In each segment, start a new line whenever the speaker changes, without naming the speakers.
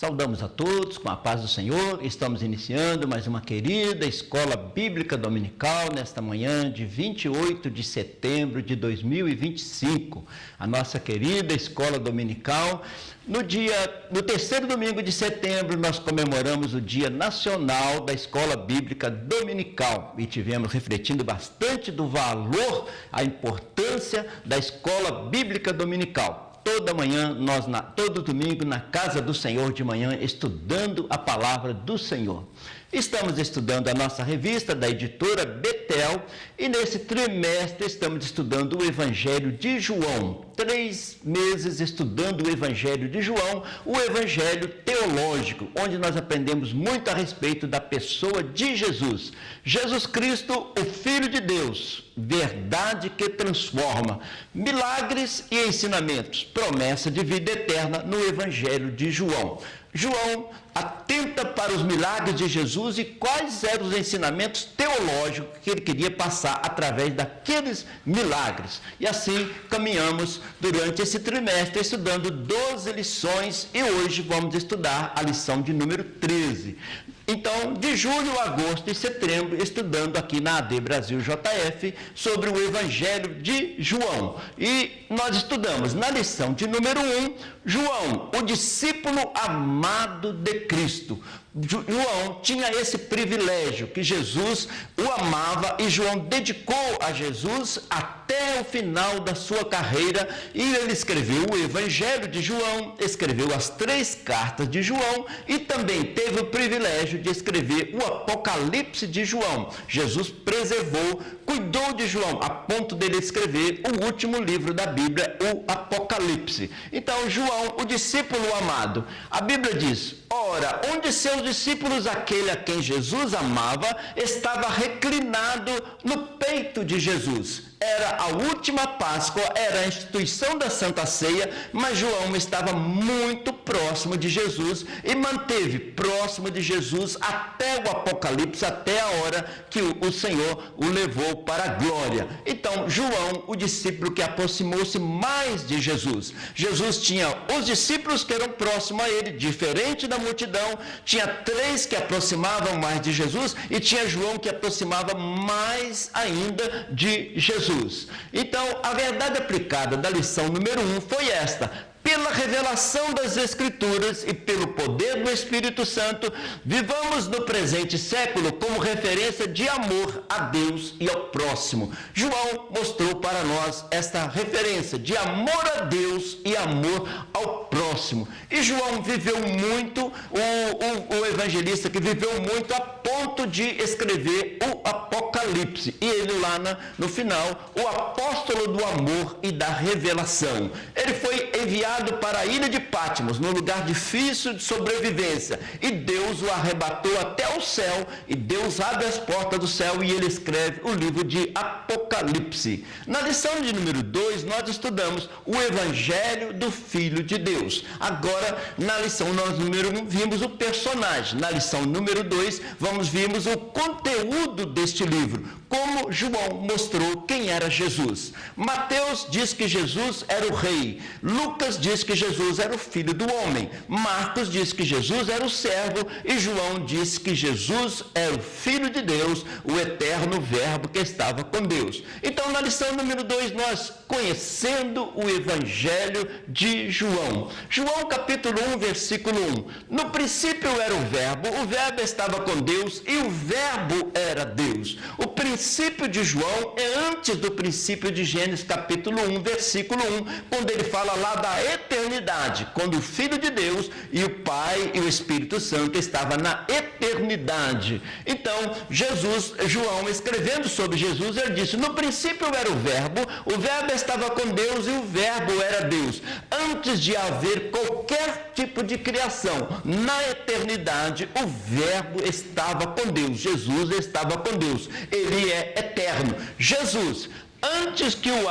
Saudamos a todos com a paz do Senhor. Estamos iniciando mais uma querida Escola Bíblica Dominical nesta manhã de 28 de setembro de 2025. A nossa querida Escola Dominical. No terceiro domingo de setembro, nós comemoramos o Dia Nacional da Escola Bíblica Dominical e tivemos refletindo bastante do valor, a importância da Escola Bíblica Dominical. Toda manhã, todo domingo, na casa do Senhor de manhã, estudando a palavra do Senhor. Estamos estudando a nossa revista da editora Betel e nesse trimestre estamos estudando o Evangelho de João. 3 meses estudando o Evangelho de João, o Evangelho teológico, onde nós aprendemos muito a respeito da pessoa de Jesus. Jesus Cristo, o Filho de Deus, verdade que transforma, milagres e ensinamentos, promessa de vida eterna no Evangelho de João. João atenta para os milagres de Jesus e quais eram os ensinamentos teológicos que ele queria passar através daqueles milagres. E assim caminhamos durante esse trimestre estudando 12 lições e hoje vamos estudar a lição de número 13. Então, de julho, agosto e setembro, estudando aqui na AD Brasil JF sobre o Evangelho de João. E nós estudamos na lição de número 1, João, o discípulo amado de Cristo. João tinha esse privilégio, que Jesus o amava e João dedicou a Jesus até o final da sua carreira e ele escreveu o Evangelho de João, escreveu as 3 cartas de João e também teve o privilégio de escrever o Apocalipse de João. Jesus preservou, cuidou de João, a ponto dele escrever o último livro da Bíblia, o Apocalipse. Então, João, o discípulo amado, a Bíblia diz: ora, um de seus discípulos, aquele a quem Jesus amava, estava reclinado no peito de Jesus. Era a última Páscoa, era a instituição da Santa Ceia, mas João estava muito próximo de Jesus e manteve próximo de Jesus até o Apocalipse, até a hora que o Senhor o levou para a glória. Então, João, o discípulo que aproximou-se mais de Jesus. Jesus tinha os discípulos que eram próximos a ele, diferente da multidão, tinha 3 que aproximavam mais de Jesus e tinha João que aproximava mais ainda de Jesus. Então, a verdade aplicada da lição número 1 foi esta: pela revelação das Escrituras e pelo poder do Espírito Santo, vivamos no presente século como referência de amor a Deus e ao próximo. João mostrou para nós esta referência de amor a Deus e amor ao próximo. E João viveu muito, o evangelista que viveu muito a ponto de escrever o Apocalipse. E ele lá no final, o apóstolo do amor e da revelação. Ele foi enviado para a ilha de Patmos, num lugar difícil de sobrevivência, e Deus o arrebatou até o céu, e Deus abre as portas do céu e ele escreve o livro de Apocalipse. Na lição de número 2, nós estudamos o Evangelho do Filho de Deus. Agora, na lição número 1, vimos o personagem. Na lição número 2, vimos o conteúdo deste livro, como João mostrou quem era Jesus. Mateus diz que Jesus era o rei, Lucas diz que Jesus era o filho do homem, Marcos diz que Jesus era o servo e João diz que Jesus era o Filho de Deus, o eterno verbo que estava com Deus. Então, na lição número 2, nós conhecendo o Evangelho de João. João capítulo 1, versículo 1. No princípio era o verbo estava com Deus e o verbo era Deus. O princípio de João é antes do princípio de Gênesis capítulo 1, versículo 1, quando ele fala lá da eternidade, quando o Filho de Deus e o Pai e o Espírito Santo estavam na eternidade. Então, João escrevendo sobre Jesus, ele disse: no princípio era o verbo estava com Deus e o verbo era Deus. Antes de haver qualquer tipo de criação, na eternidade, o verbo estava com Deus, Jesus estava com Deus, ele é eterno. Jesus, antes que o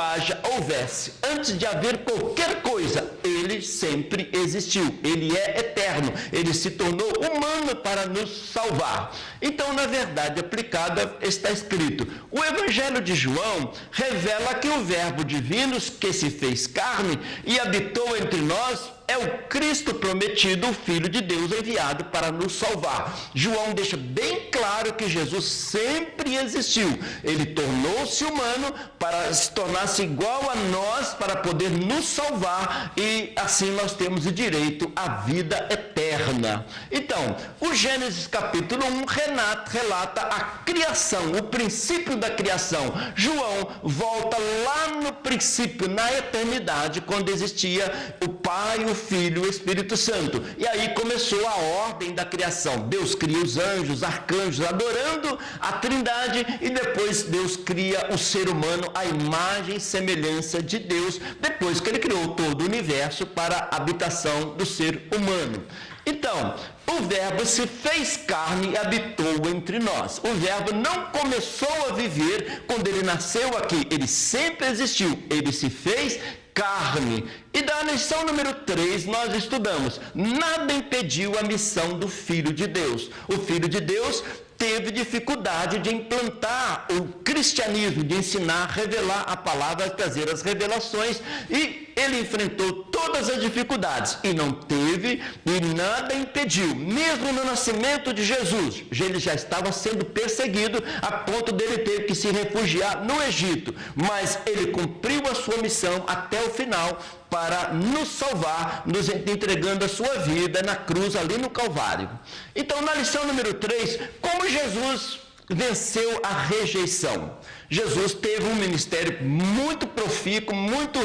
houvesse, antes de haver qualquer coisa, ele sempre existiu, ele é eterno, ele se tornou humano para nos salvar. Então, na verdade aplicada, está escrito: o Evangelho de João revela que o verbo divino que se fez carne e habitou entre nós é o Cristo prometido, o Filho de Deus enviado para nos salvar. João deixa bem claro que Jesus sempre existiu. Ele tornou-se humano para se tornar-se igual a nós, para poder nos salvar, e assim nós temos o direito à vida eterna. Então, o Gênesis capítulo 1 relata a criação, o princípio da criação. João volta lá no princípio, na eternidade, quando existia o Pai, o Filho e o Espírito Santo. E aí começou a ordem da criação. Deus cria os anjos, arcanjos, adorando a Trindade, e depois Deus cria o ser humano à imagem e semelhança de Deus, depois que ele criou todo o universo para a habitação do ser humano. Então, o Verbo se fez carne e habitou entre nós. O Verbo não começou a viver quando ele nasceu aqui, ele sempre existiu, ele se fez carne. E da lição número 3 nós estudamos: nada impediu a missão do Filho de Deus. O Filho de Deus teve dificuldade de implantar o cristianismo, de ensinar, revelar a palavra, trazer as revelações, e ele enfrentou todas as dificuldades e não teve, e nada impediu. Mesmo no nascimento de Jesus, ele já estava sendo perseguido a ponto dele ter que se refugiar no Egito, mas ele cumpriu a sua missão até o final para nos salvar, nos entregando a sua vida na cruz ali no Calvário. Então, na lição número 3, como Jesus venceu a rejeição. Jesus teve um ministério muito profícuo, muito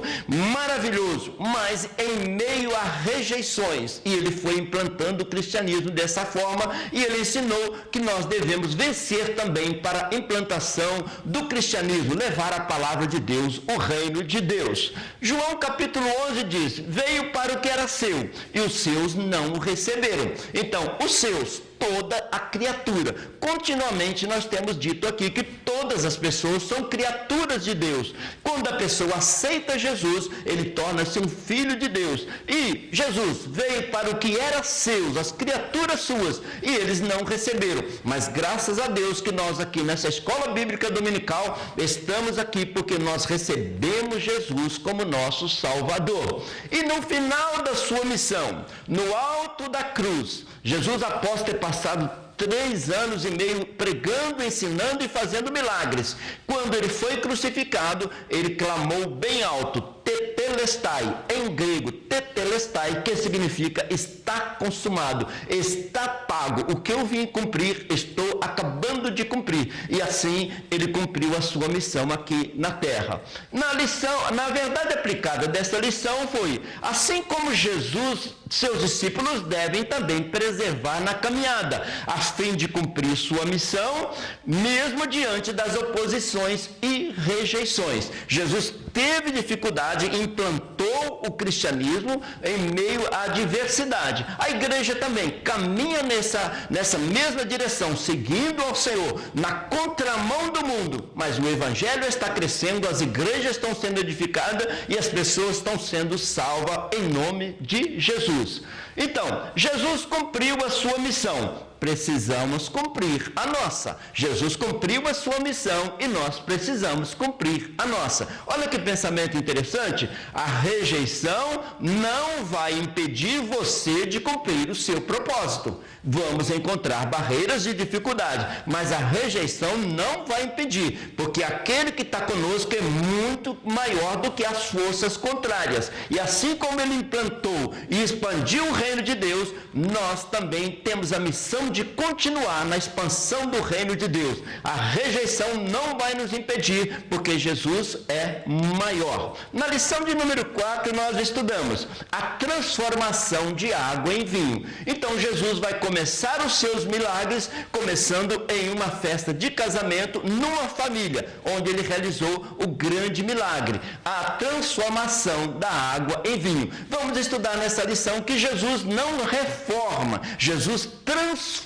maravilhoso, mas em meio a rejeições, e ele foi implantando o cristianismo dessa forma, e ele ensinou que nós devemos vencer também para a implantação do cristianismo, levar a palavra de Deus, o reino de Deus. João capítulo 11 diz: veio para o que era seu, e os seus não o receberam. Então, os seus, toda a criatura. Continuamente nós temos dito aqui que todas as pessoas são criaturas de Deus. Quando a pessoa aceita Jesus, ele torna-se um filho de Deus. E Jesus veio para o que era seus, as criaturas suas, e eles não receberam. Mas graças a Deus que nós aqui nessa escola bíblica dominical estamos aqui porque nós recebemos Jesus como nosso Salvador. E no final da sua missão, no alto da cruz, Jesus, após ter passado 3 anos e meio pregando, ensinando e fazendo milagres, quando ele foi crucificado, ele clamou bem alto: tetelestai, em grego, tetelestai, que significa está consumado, está pago. O que eu vim cumprir, estou acabando de cumprir. E assim ele cumpriu a sua missão aqui na terra. Na verdade aplicada dessa lição foi: assim como Jesus, seus discípulos devem também preservar na caminhada, a fim de cumprir sua missão, mesmo diante das oposições e rejeições. Jesus teve dificuldade, implantou o cristianismo em meio à adversidade. A igreja também caminha nessa mesma direção, seguindo ao Senhor, na contramão do mundo, mas o evangelho está crescendo, as igrejas estão sendo edificadas e as pessoas estão sendo salvas em nome de Jesus. Então, Jesus cumpriu a sua missão. Precisamos cumprir a nossa. Jesus cumpriu a sua missão e nós precisamos cumprir a nossa. Olha que pensamento interessante. A rejeição não vai impedir você de cumprir o seu propósito. Vamos encontrar barreiras e dificuldades, mas a rejeição não vai impedir, porque aquele que está conosco é muito maior do que as forças contrárias. E assim como ele implantou e expandiu o reino de Deus, nós também temos a missão de continuar na expansão do reino de Deus. A rejeição não vai nos impedir, porque Jesus é maior. Na lição de número 4, nós estudamos a transformação de água em vinho. Então, Jesus vai começar os seus milagres, começando em uma festa de casamento, numa família, onde ele realizou o grande milagre, a transformação da água em vinho. Vamos estudar nessa lição que Jesus não reforma, Jesus transforma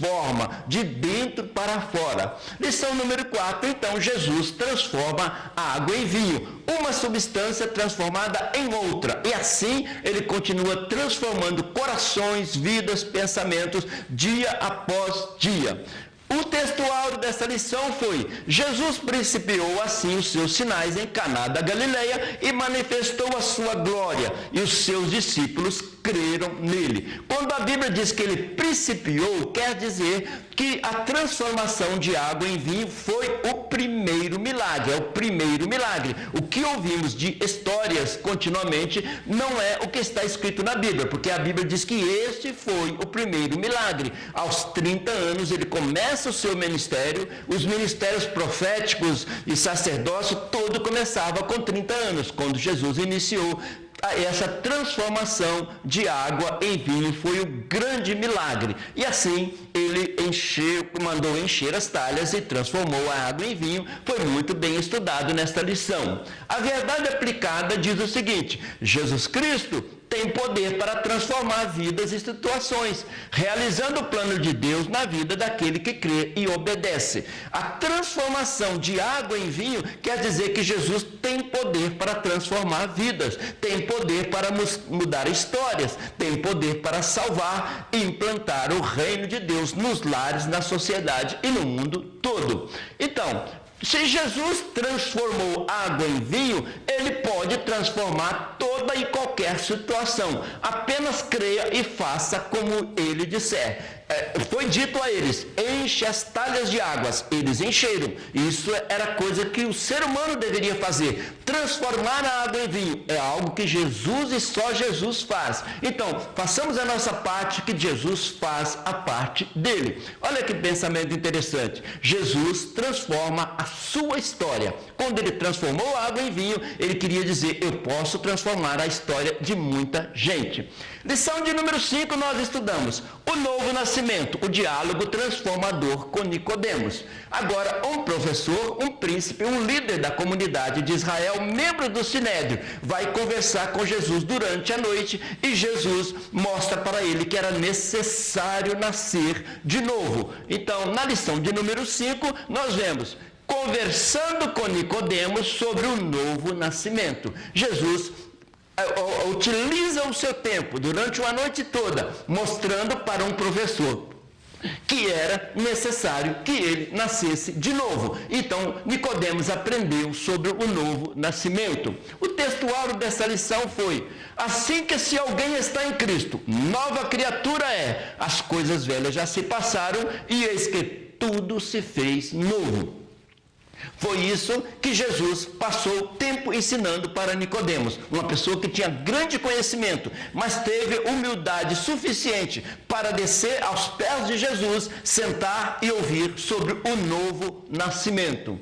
de dentro para fora. Lição número 4, então, Jesus transforma a água em vinho, uma substância transformada em outra, e assim ele continua transformando corações, vidas, pensamentos, dia após dia. O texto áureo dessa lição foi: Jesus principiou assim os seus sinais em Caná da Galileia e manifestou a sua glória, e os seus discípulos creram nele. Quando a Bíblia diz que ele principiou, quer dizer que a transformação de água em vinho foi o primeiro milagre, é o primeiro milagre. O que ouvimos de histórias continuamente não é o que está escrito na Bíblia, porque a Bíblia diz que este foi o primeiro milagre. Aos 30 anos ele começa o seu ministério, os ministérios proféticos e sacerdócio todo começava com 30 anos, quando Jesus iniciou essa transformação de água em vinho. Foi o grande milagre. E assim ele mandou encher as talhas e transformou a água em vinho. Foi muito bem estudado nesta lição. A verdade aplicada diz o seguinte: Jesus Cristo tem poder para transformar vidas e situações, realizando o plano de Deus na vida daquele que crê e obedece. A transformação de água em vinho quer dizer que Jesus tem poder para transformar vidas, tem poder para mudar histórias, tem poder para salvar e implantar o reino de Deus nos lares, na sociedade e no mundo todo. Então, se Jesus transformou água em vinho, ele pode transformar toda e qualquer situação. Apenas creia e faça como ele disser. Foi dito a eles: enche as talhas de águas. Eles encheram. Isso era coisa que o ser humano deveria fazer. Transformar a água em vinho é algo que Jesus e só Jesus faz. Então, façamos a nossa parte, que Jesus faz a parte dele. Olha que pensamento interessante. Jesus transforma a sua história. Quando ele transformou a água em vinho, ele queria dizer: eu posso transformar a história de muita gente. Lição de número 5, nós estudamos o novo nascimento, o diálogo transformador com Nicodemos. Agora, um professor, um príncipe, um líder da comunidade de Israel, membro do Sinédrio, vai conversar com Jesus durante a noite e Jesus mostra para ele que era necessário nascer de novo. Então, na lição de número 5, nós vemos conversando com Nicodemos sobre o novo nascimento. Jesus utiliza o seu tempo durante uma noite toda mostrando para um professor que era necessário que ele nascesse de novo. Então, Nicodemos aprendeu sobre o novo nascimento. O textuário dessa lição foi: assim que se alguém está em Cristo, nova criatura é. As coisas velhas já se passaram e eis que tudo se fez novo. Foi isso que Jesus passou tempo ensinando para Nicodemos, uma pessoa que tinha grande conhecimento, mas teve humildade suficiente para descer aos pés de Jesus, sentar e ouvir sobre o novo nascimento.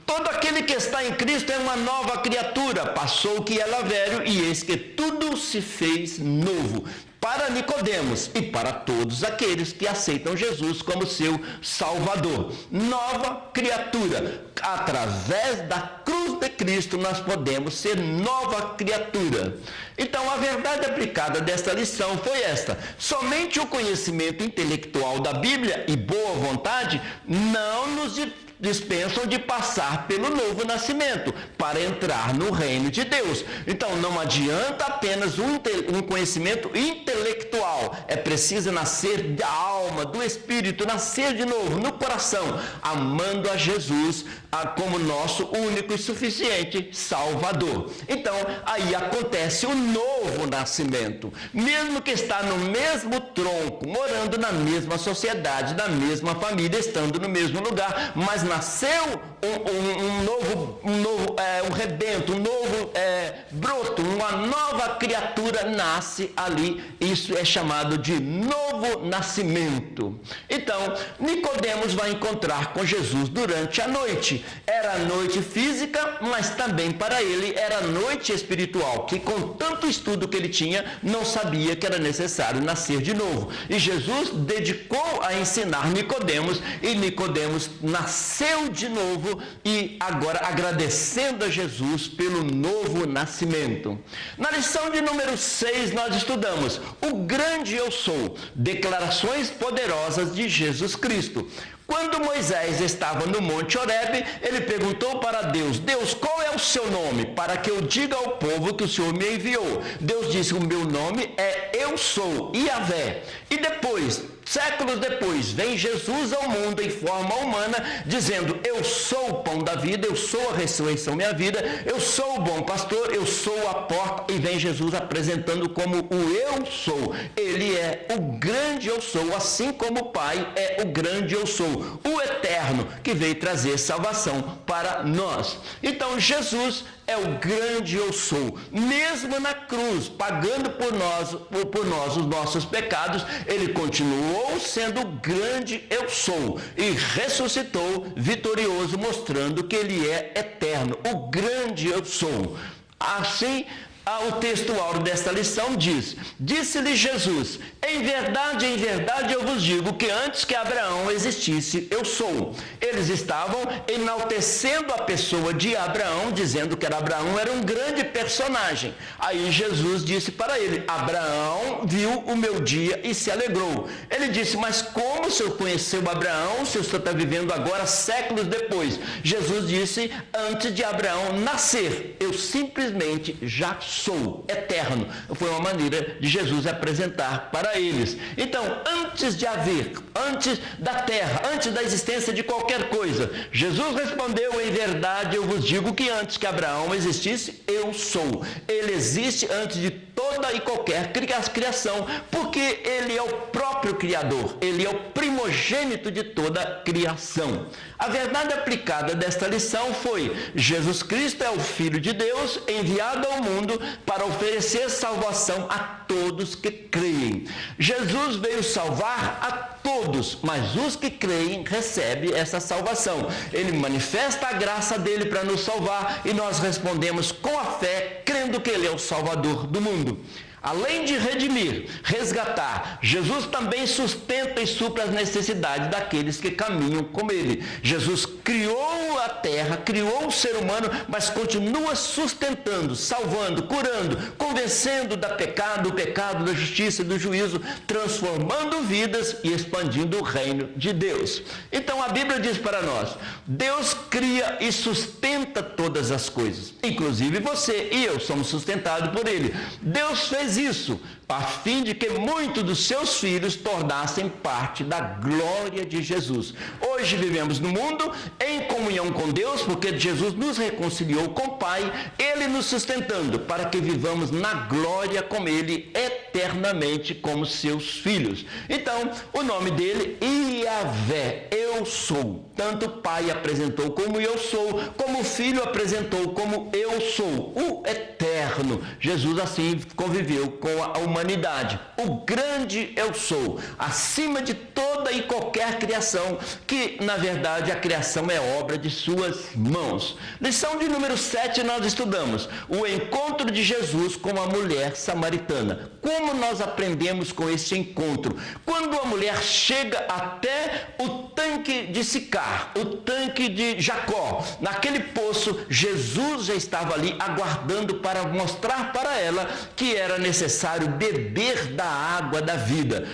Todo aquele que está em Cristo é uma nova criatura, passou o que era velho e eis que tudo se fez novo. Para Nicodemos e para todos aqueles que aceitam Jesus como seu Salvador. Nova criatura. Através da cruz de Cristo nós podemos ser nova criatura. Então, a verdade aplicada desta lição foi esta: somente o conhecimento intelectual da Bíblia e boa vontade não nos dispensam de passar pelo novo nascimento para entrar no reino de Deus. Então, não adianta apenas um conhecimento intelectual. É preciso nascer da alma, do espírito, nascer de novo no coração, amando a Jesus como nosso único e suficiente Salvador. Então, aí acontece o novo nascimento. Mesmo que está no mesmo tronco, morando na mesma sociedade, na mesma família, estando no mesmo lugar, mas nasceu um rebento, um novo broto, uma nova criatura nasce ali. Isso é chamado de novo nascimento. Então, Nicodemos vai encontrar com Jesus durante a noite. Era noite física, mas também para ele era noite espiritual, que com tanto estudo que ele tinha, não sabia que era necessário nascer de novo. E Jesus dedicou a ensinar Nicodemos, e Nicodemos nasceu de novo e agora agradecendo a Jesus pelo novo nascimento. Na lição de número 6 nós estudamos o grande eu sou, declarações poderosas de Jesus Cristo. Quando Moisés estava no Monte Horebe, ele perguntou para Deus: Deus, qual é o seu nome? Para que eu diga ao povo que o Senhor me enviou. Deus disse: o meu nome é Eu Sou, Yahvé. E depois Séculos depois, vem Jesus ao mundo em forma humana, dizendo: eu sou o pão da vida, eu sou a ressurreição da minha vida, eu sou o bom pastor, eu sou a porta. E vem Jesus apresentando como o eu sou. Ele é o grande eu sou, assim como o Pai é o grande eu sou, o eterno, que veio trazer salvação para nós. Então, Jesus é o grande eu sou. Mesmo na cruz, pagando por nós os nossos pecados, ele continuou sendo o grande eu sou e ressuscitou vitorioso, mostrando que ele é eterno, o grande eu sou. Assim, o texto áureo desta lição diz: disse-lhe Jesus, em verdade eu vos digo que antes que Abraão existisse, eu sou. Eles estavam enaltecendo a pessoa de Abraão, dizendo que Abraão era um grande personagem. Aí Jesus disse para ele: Abraão viu o meu dia e se alegrou. Ele disse: mas como o senhor conheceu Abraão, se o senhor está vivendo agora séculos depois? Jesus disse: antes de Abraão nascer, eu simplesmente já sou eterno. Foi uma maneira de Jesus apresentar para eles. Então, antes de haver, antes da terra, antes da existência de qualquer coisa, Jesus respondeu: em verdade eu vos digo que antes que Abraão existisse, eu sou. Ele existe antes de toda e qualquer criação, porque ele é o próprio Criador, ele é o primogênito de toda a criação. A verdade aplicada desta lição foi: Jesus Cristo é o Filho de Deus, enviado ao mundo para oferecer salvação a todos que creem. Jesus veio salvar a todos, mas os que creem recebem essa salvação. Ele manifesta a graça dele para nos salvar e nós respondemos com a fé, crendo que ele é o Salvador do mundo. Além de redimir, resgatar, Jesus também sustenta e supra as necessidades daqueles que caminham com ele. Jesus criou a terra, criou o ser humano, mas continua sustentando, salvando, curando, convencendo do pecado, da justiça e do juízo, transformando vidas e expandindo o reino de Deus. Então a Bíblia diz para nós: Deus cria e sustenta todas as coisas, inclusive você e eu somos sustentados por ele. Deus fez isso a fim de que muitos dos seus filhos tornassem parte da glória de Jesus. Hoje vivemos no mundo em comunhão com Deus, porque Jesus nos reconciliou com o Pai, ele nos sustentando para que vivamos na glória com ele eternamente como seus filhos. Então, o nome dele, Iavé, eu sou. Tanto o Pai apresentou como eu sou, como o Filho apresentou como eu sou, o eterno. Jesus assim conviveu com a humanidade. O grande eu sou, acima de toda e qualquer criação, que na verdade a criação é obra de suas mãos. Lição de número 7 nós estudamos o encontro de Jesus com a mulher samaritana. Como nós aprendemos com esse encontro? Quando a mulher chega até o tanque de Sicar, o tanque de Jacó, naquele poço, Jesus já estava ali aguardando para mostrar para ela que era necessário beber da água da vida.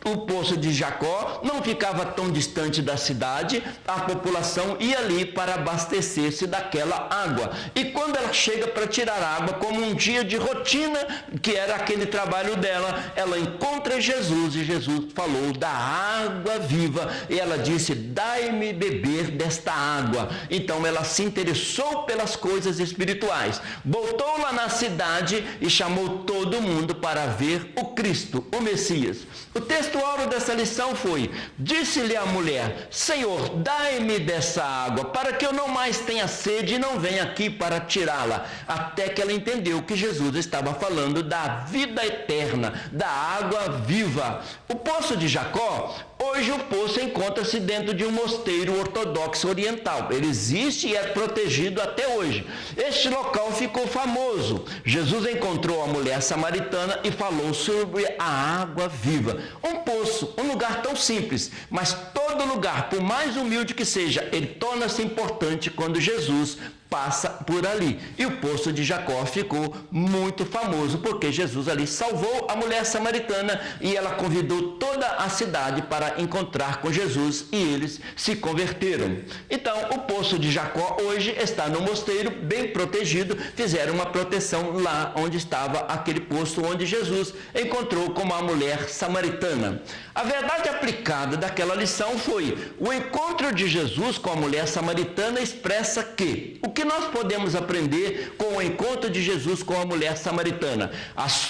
O poço de Jacó não ficava tão distante da cidade, a população ia ali para abastecer-se daquela água. E quando ela chega para tirar água, como um dia de rotina, que era aquele trabalho dela, ela encontra Jesus e Jesus falou da água viva e ela disse: dai-me beber desta água. Então ela se interessou pelas coisas espirituais, voltou lá na cidade e chamou todo mundo para ver o Cristo, o Messias. O texto áureo dessa lição foi: disse-lhe a mulher: Senhor, dai-me dessa água, para que eu não mais tenha sede e não venha aqui para tirá-la. Até que ela entendeu que Jesus estava falando da vida eterna, da água viva. O poço de Jacó, hoje o poço encontra-se dentro de um mosteiro ortodoxo oriental. Ele existe e é protegido até hoje. Este local ficou famoso. Jesus encontrou a mulher samaritana e falou sobre a água viva. Um poço, um lugar tão simples, mas todo lugar, por mais humilde que seja, ele torna-se importante quando Jesus passa por ali. E o poço de Jacó ficou muito famoso, porque Jesus ali salvou a mulher samaritana e ela convidou toda a cidade para encontrar com Jesus e eles se converteram. Então, o poço de Jacó hoje está no mosteiro, bem protegido. Fizeram uma proteção lá onde estava aquele poço onde Jesus encontrou com uma mulher samaritana. A verdade aplicada daquela lição foi: o encontro de Jesus com a mulher samaritana expressa que o que nós podemos aprender com o encontro de Jesus com a mulher samaritana?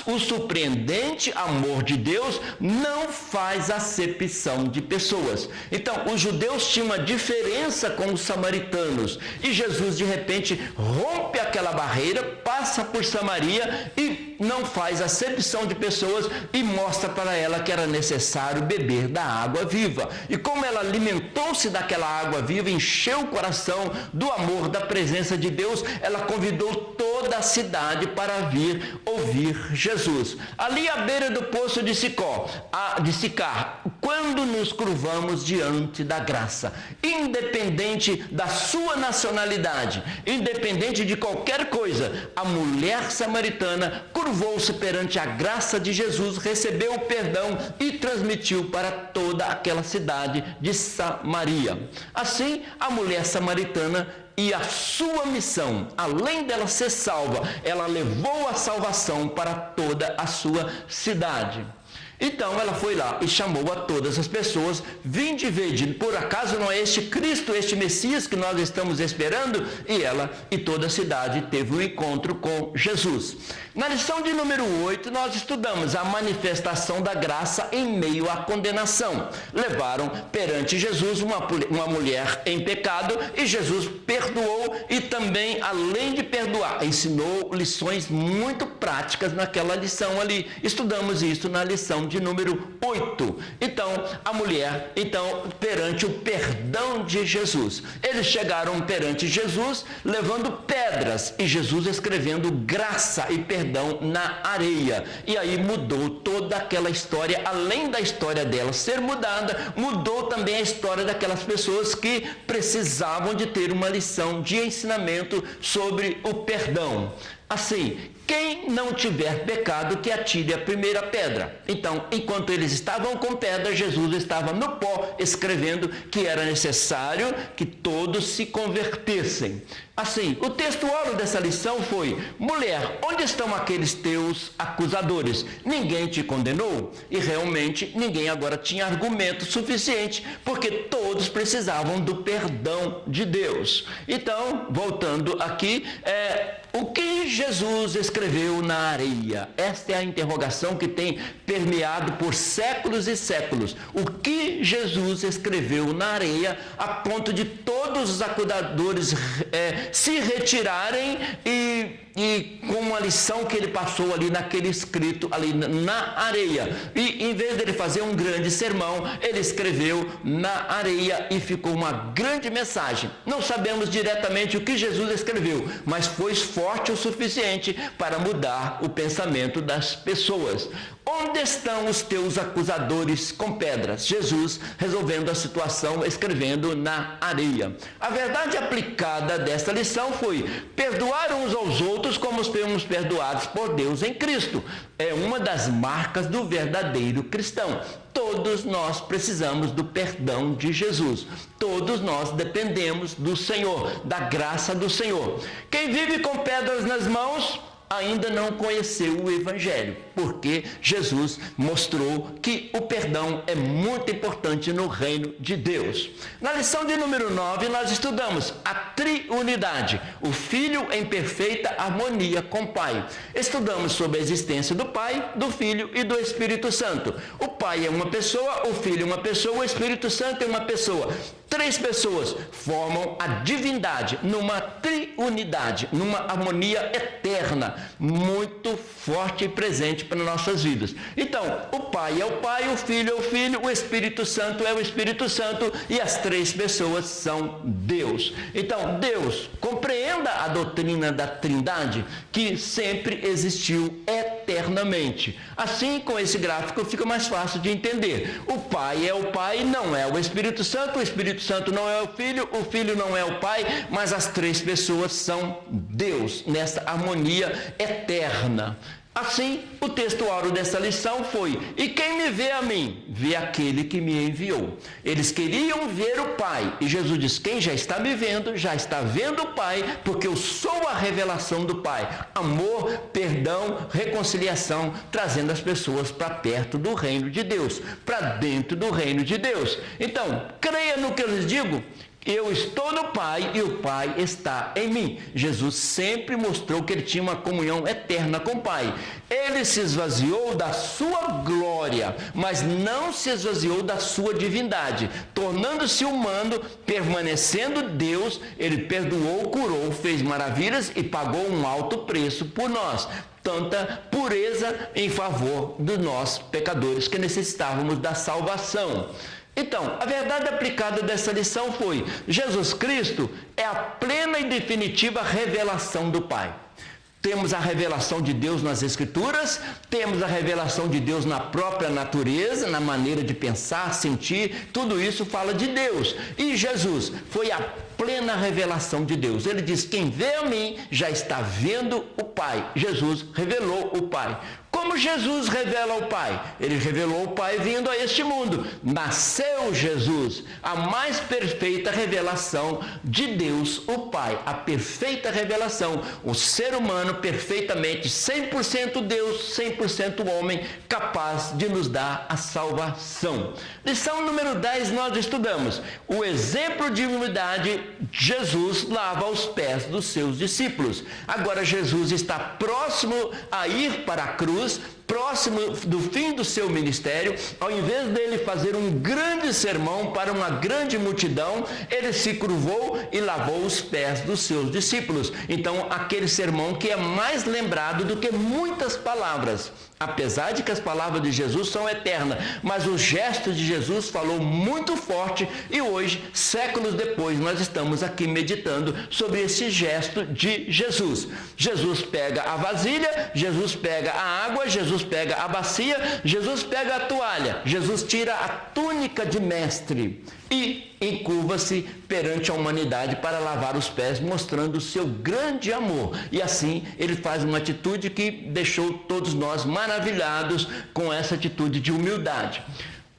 O surpreendente amor de Deus não faz acepção de pessoas. Então, os judeus tinham uma diferença com os samaritanos e Jesus de repente rompe aquela barreira, passa por Samaria e não faz acepção de pessoas e mostra para ela que era necessário beber da água viva. E como ela alimentou-se daquela água viva, encheu o coração do amor, da presença de Deus, ela convidou toda a cidade para vir ouvir Jesus. Ali à beira do poço de Sicar, quando nos curvamos diante da graça, independente da sua nacionalidade, independente de qualquer coisa, a mulher samaritana curvou-se perante a graça de Jesus, recebeu o perdão e transmitiu para toda aquela cidade de Samaria. Assim, a mulher samaritana e a sua missão, além dela ser salva, ela levou a salvação para toda a sua cidade. Então ela foi lá e chamou a todas as pessoas: vinde e vede, por acaso não é este Cristo, este Messias que nós estamos esperando? E ela e toda a cidade teve um encontro com Jesus. Na lição de número 8, nós estudamos a manifestação da graça em meio à condenação. Levaram perante Jesus uma mulher em pecado e Jesus perdoou e também, além de perdoar, ensinou lições muito práticas naquela lição ali. Estudamos isso na lição de número 8. Então, a mulher, perante o perdão de Jesus. Eles chegaram perante Jesus levando pedras e Jesus escrevendo graça e perdão na areia. E aí mudou toda aquela história, além da história dela ser mudada, mudou também a história daquelas pessoas que precisavam de ter uma lição de ensinamento sobre o perdão. Assim, quem não tiver pecado, que atire a primeira pedra. Então, enquanto eles estavam com pedra, Jesus estava no pó, escrevendo que era necessário que todos se convertessem. Assim, o textuário dessa lição foi: mulher, onde estão aqueles teus acusadores? Ninguém te condenou? E realmente ninguém agora tinha argumento suficiente, porque todos precisavam do perdão de Deus. Então, voltando aqui, o que Jesus escreveu na areia? Esta é a interrogação que tem permeado por séculos e séculos. O que Jesus escreveu na areia a ponto de todos os acusadores se retirarem e com a lição que ele passou ali naquele escrito ali na areia. E em vez dele fazer um grande sermão, ele escreveu na areia e ficou uma grande mensagem. Não sabemos diretamente o que Jesus escreveu, mas foi forte o suficiente para mudar o pensamento das pessoas. Onde estão os teus acusadores com pedras? Jesus resolvendo a situação, escrevendo na areia. A verdade aplicada desta lição foi: perdoar uns aos outros como fomos perdoados por Deus em Cristo. É uma das marcas do verdadeiro cristão. Todos nós precisamos do perdão de Jesus. Todos nós dependemos do Senhor, da graça do Senhor. Quem vive com pedras nas mãos ainda não conheceu o Evangelho, porque Jesus mostrou que o perdão é muito importante no reino de Deus. Na lição de número 9, nós estudamos a triunidade, o Filho em perfeita harmonia com o Pai. Estudamos sobre a existência do Pai, do Filho e do Espírito Santo. O Pai é uma pessoa, o Filho é uma pessoa, o Espírito Santo é uma pessoa. Três pessoas formam a divindade numa triunidade, numa harmonia eterna, muito forte e presente para nossas vidas. Então, o Pai é o Pai, o Filho é o Filho, o Espírito Santo é o Espírito Santo e as três pessoas são Deus. Então, Deus, compreenda a doutrina da Trindade que sempre existiu eternamente. eternamente. Assim, com esse gráfico fica mais fácil de entender. O Pai é o Pai, não é o Espírito Santo não é o Filho não é o Pai, mas as três pessoas são Deus, nessa harmonia eterna. Assim, o texto áureo dessa lição foi: e quem me vê a mim, vê aquele que me enviou. Eles queriam ver o Pai, e Jesus diz: quem já está me vendo, já está vendo o Pai, porque eu sou a revelação do Pai. Amor, perdão, reconciliação, trazendo as pessoas para perto do reino de Deus, para dentro do reino de Deus. Então, creia no que eu lhes digo. Eu estou no Pai e o Pai está em mim. Jesus sempre mostrou que ele tinha uma comunhão eterna com o Pai. Ele se esvaziou da sua glória, mas não se esvaziou da sua divindade. Tornando-se humano, permanecendo Deus, ele perdoou, curou, fez maravilhas e pagou um alto preço por nós. Tanta pureza em favor de nós, pecadores, que necessitávamos da salvação. Então, a verdade aplicada dessa lição foi: Jesus Cristo é a plena e definitiva revelação do Pai. Temos a revelação de Deus nas Escrituras, temos a revelação de Deus na própria natureza, na maneira de pensar, sentir, tudo isso fala de Deus. E Jesus foi a plena revelação de Deus. Ele diz: quem vê a mim já está vendo o Pai. Jesus revelou o Pai. Como Jesus revela o Pai? Ele revelou o Pai vindo a este mundo. Nasceu Jesus, a mais perfeita revelação de Deus, o Pai. A perfeita revelação. O ser humano perfeitamente 100% Deus, 100% homem, capaz de nos dar a salvação. Lição número 10, nós estudamos o exemplo de humildade. Jesus lava os pés dos seus discípulos. Agora Jesus está próximo a ir para a cruz, próximo do fim do seu ministério. Ao invés dele fazer um grande sermão para uma grande multidão, ele se curvou e lavou os pés dos seus discípulos. Então, aquele sermão que é mais lembrado do que muitas palavras. Apesar de que as palavras de Jesus são eternas, mas o gesto de Jesus falou muito forte e hoje, séculos depois, nós estamos aqui meditando sobre esse gesto de Jesus. Jesus pega a vasilha, Jesus pega a água, Jesus pega a bacia, Jesus pega a toalha, Jesus tira a túnica de mestre e encurva-se perante a humanidade para lavar os pés, mostrando o seu grande amor. E assim ele faz uma atitude que deixou todos nós maravilhados com essa atitude de humildade.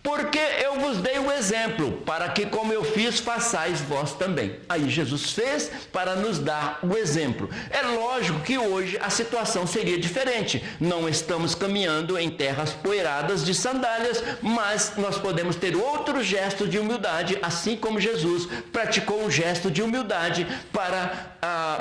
Porque eu vos dei o exemplo, para que como eu fiz, façais vós também. Aí Jesus fez para nos dar o exemplo. É lógico que hoje a situação seria diferente. Não estamos caminhando em terras poeiradas de sandálias, mas nós podemos ter outro gesto de humildade, assim como Jesus praticou um gesto de humildade para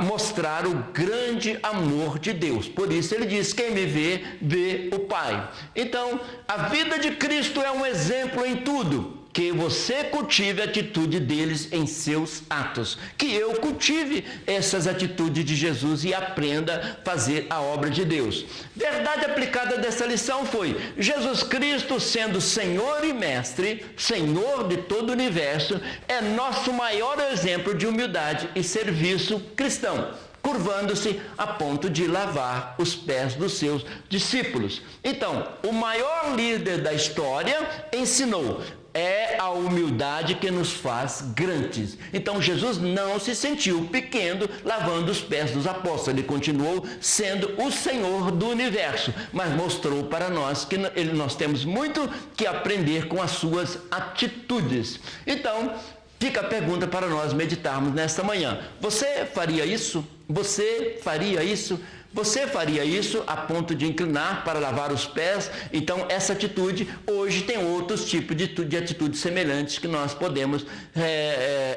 mostrar o grande amor de Deus. Por isso ele diz: quem me vê, vê o Pai. Então, a vida de Cristo é um exemplo em tudo. Que você cultive a atitude deles em seus atos. Que eu cultive essas atitudes de Jesus e aprenda a fazer a obra de Deus. Verdade aplicada dessa lição foi: Jesus Cristo, sendo Senhor e Mestre, Senhor de todo o universo, é nosso maior exemplo de humildade e serviço cristão, curvando-se a ponto de lavar os pés dos seus discípulos. Então, o maior líder da história ensinou: é a humildade que nos faz grandes. Então Jesus não se sentiu pequeno lavando os pés dos apóstolos. Ele continuou sendo o Senhor do universo, mas mostrou para nós que nós temos muito que aprender com as suas atitudes. Então, fica a pergunta para nós meditarmos nesta manhã: você faria isso? Você faria isso? Você faria isso a ponto de inclinar para lavar os pés? Então, essa atitude, hoje tem outros tipos de atitudes semelhantes que nós podemos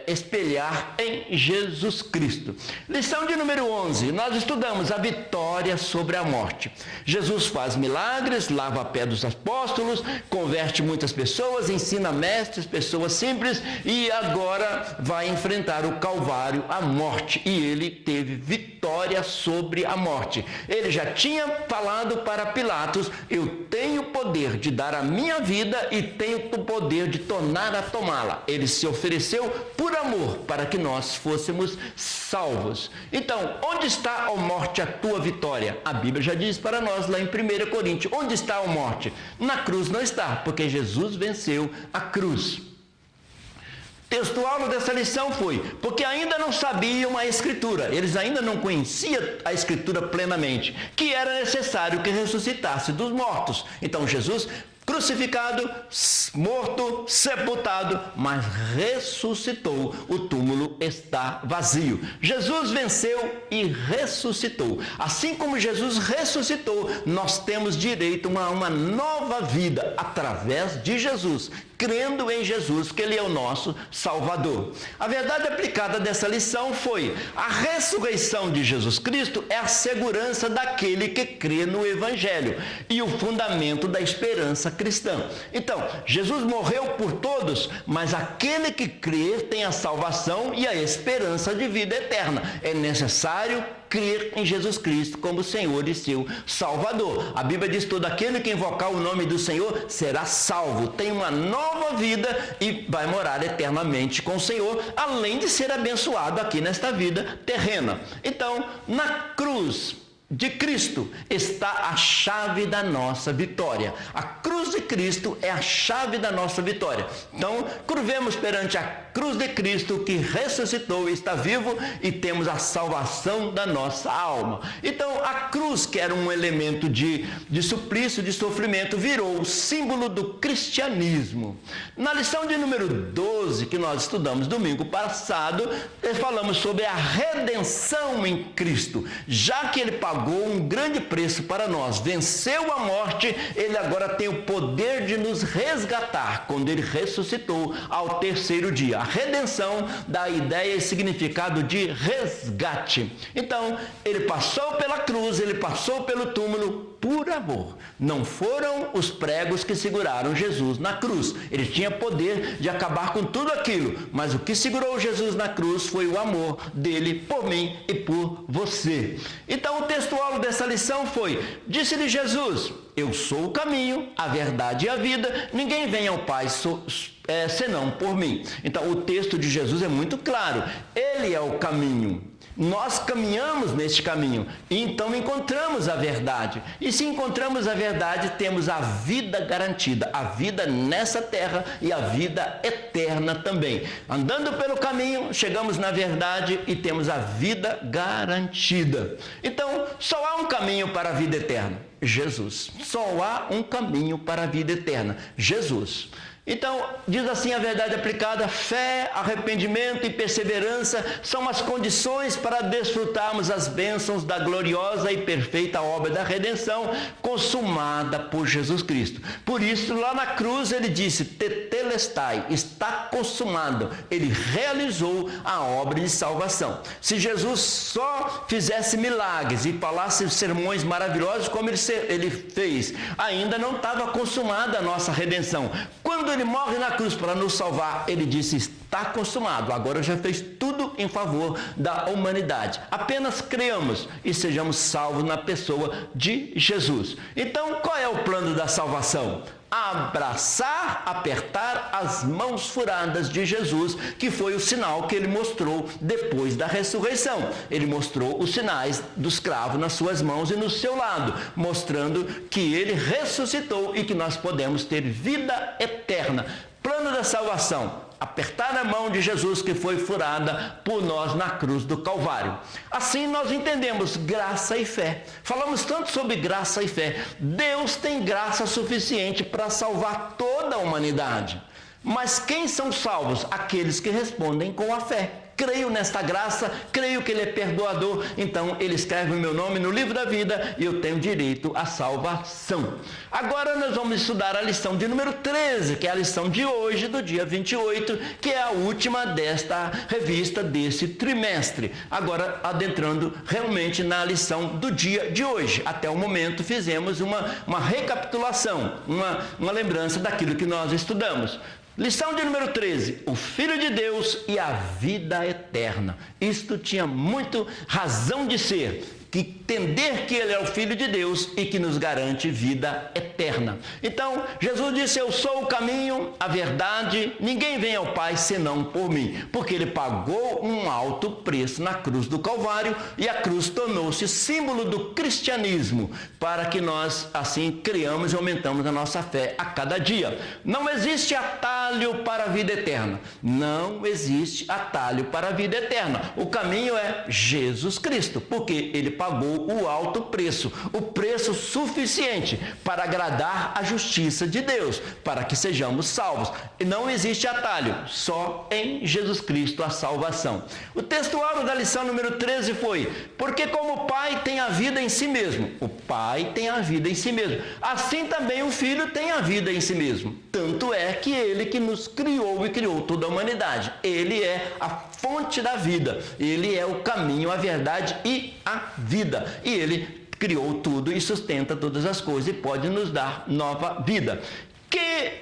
espelhar em Jesus Cristo. Lição de número 11, nós estudamos a vitória sobre a morte. Jesus faz milagres, lava a pé dos apóstolos, converte muitas pessoas, ensina mestres, pessoas simples, e agora vai enfrentar o Calvário, a morte, e ele teve vitória vitória sobre a morte. Ele já tinha falado para Pilatos: eu tenho o poder de dar a minha vida e tenho o poder de tornar a tomá-la. Ele se ofereceu por amor para que nós fôssemos salvos. Então, onde está, ó morte, a tua vitória? A Bíblia já diz para nós lá em 1 Coríntios: onde está a morte? Na cruz não está, porque Jesus venceu a cruz. Texto-alvo dessa lição foi: porque ainda não sabiam a Escritura, eles ainda não conheciam a Escritura plenamente, que era necessário que ressuscitasse dos mortos. Então Jesus, crucificado, morto, sepultado, mas ressuscitou. O túmulo está vazio. Jesus venceu e ressuscitou. Assim como Jesus ressuscitou, nós temos direito a uma nova vida através de Jesus, crendo em Jesus, que Ele é o nosso Salvador. A verdade aplicada dessa lição foi: a ressurreição de Jesus Cristo é a segurança daquele que crê no Evangelho e o fundamento da esperança cristã. Então, Jesus morreu por todos, mas aquele que crê tem a salvação e a esperança de vida eterna. É necessário crer em Jesus Cristo como Senhor e seu Salvador. A Bíblia diz: todo aquele que invocar o nome do Senhor será salvo, tem uma nova vida e vai morar eternamente com o Senhor, além de ser abençoado aqui nesta vida terrena. Então, na cruz de Cristo está a chave da nossa vitória. A cruz de Cristo é a chave da nossa vitória. Então, curvemos perante a cruz de Cristo, que ressuscitou e está vivo, e temos a salvação da nossa alma. Então, a cruz, que era um elemento de suplício, de sofrimento, virou o símbolo do cristianismo. Na lição de número 12, que nós estudamos domingo passado, falamos sobre a redenção em Cristo. Já que Ele pagou um grande preço para nós, venceu a morte, Ele agora tem o poder de nos resgatar, quando Ele ressuscitou ao terceiro dia. A redenção dá a ideia e significado de resgate. Então, Ele passou pela cruz, Ele passou pelo túmulo por amor. Não foram os pregos que seguraram Jesus na cruz. Ele tinha poder de acabar com tudo aquilo, mas o que segurou Jesus na cruz foi o amor dele por mim e por você. Então, o texto-alvo dessa lição foi: disse-lhe Jesus: eu sou o caminho, a verdade e a vida, ninguém vem ao Pai senão por mim. Então, o texto de Jesus é muito claro: Ele é o caminho. Nós caminhamos neste caminho e então encontramos a verdade. E se encontramos a verdade, temos a vida garantida, a vida nessa terra e a vida eterna também. Andando pelo caminho, chegamos na verdade e temos a vida garantida. Então, só há um caminho para a vida eterna: Jesus. Só há um caminho para a vida eterna: Jesus. Então, diz assim a verdade aplicada: fé, arrependimento e perseverança são as condições para desfrutarmos as bênçãos da gloriosa e perfeita obra da redenção consumada por Jesus Cristo. Por isso, lá na cruz ele disse: tetelestai, está consumado. Ele realizou a obra de salvação. Se Jesus só fizesse milagres e falasse sermões maravilhosos como ele fez, ainda não estava consumada a nossa redenção. Quando ele morre na cruz para nos salvar, ele disse: está consumado. Agora já fez tudo em favor da humanidade. Apenas creamos e sejamos salvos na pessoa de Jesus. Então, qual é o plano da salvação? Abraçar, apertar as mãos furadas de Jesus, que foi o sinal que ele mostrou depois da ressurreição. Ele mostrou os sinais dos cravos nas suas mãos e no seu lado, mostrando que ele ressuscitou e que nós podemos ter vida eterna. Plano da salvação: apertar a mão de Jesus, que foi furada por nós na cruz do Calvário. Assim nós entendemos graça e fé. Falamos tanto sobre graça e fé. Deus tem graça suficiente para salvar toda a humanidade. Mas quem são salvos? Aqueles que respondem com a fé. Creio nesta graça, creio que Ele é perdoador, então Ele escreve o meu nome no livro da vida e eu tenho direito à salvação. Agora nós vamos estudar a lição de número 13, que é a lição de hoje, do dia 28, que é a última desta revista, desse trimestre. Agora adentrando realmente na lição do dia de hoje. Até o momento fizemos uma recapitulação, uma lembrança daquilo que nós estudamos. Lição de número 13, o Filho de Deus e a vida eterna. Isto tinha muito razão de ser, que entender que Ele é o Filho de Deus e que nos garante vida eterna. Então, Jesus disse, eu sou o caminho, a verdade, ninguém vem ao Pai senão por mim, porque Ele pagou um alto preço na cruz do Calvário e a cruz tornou-se símbolo do cristianismo, para que nós assim criamos e aumentamos a nossa fé a cada dia. Não existe atalho para a vida eterna. Não existe atalho para a vida eterna. O caminho é Jesus Cristo, porque Ele pagou o alto preço, o preço suficiente para agradar a justiça de Deus, para que sejamos salvos. E não existe atalho, só em Jesus Cristo a salvação. O textuário da lição número 13 foi, porque como o Pai tem a vida em si mesmo, o Pai tem a vida em si mesmo, assim também o Filho tem a vida em si mesmo. Tanto é que Ele que nos criou e criou toda a humanidade. Ele é a fonte da vida, Ele é o caminho, a verdade e a vida. E Ele criou tudo e sustenta todas as coisas e pode nos dar nova vida.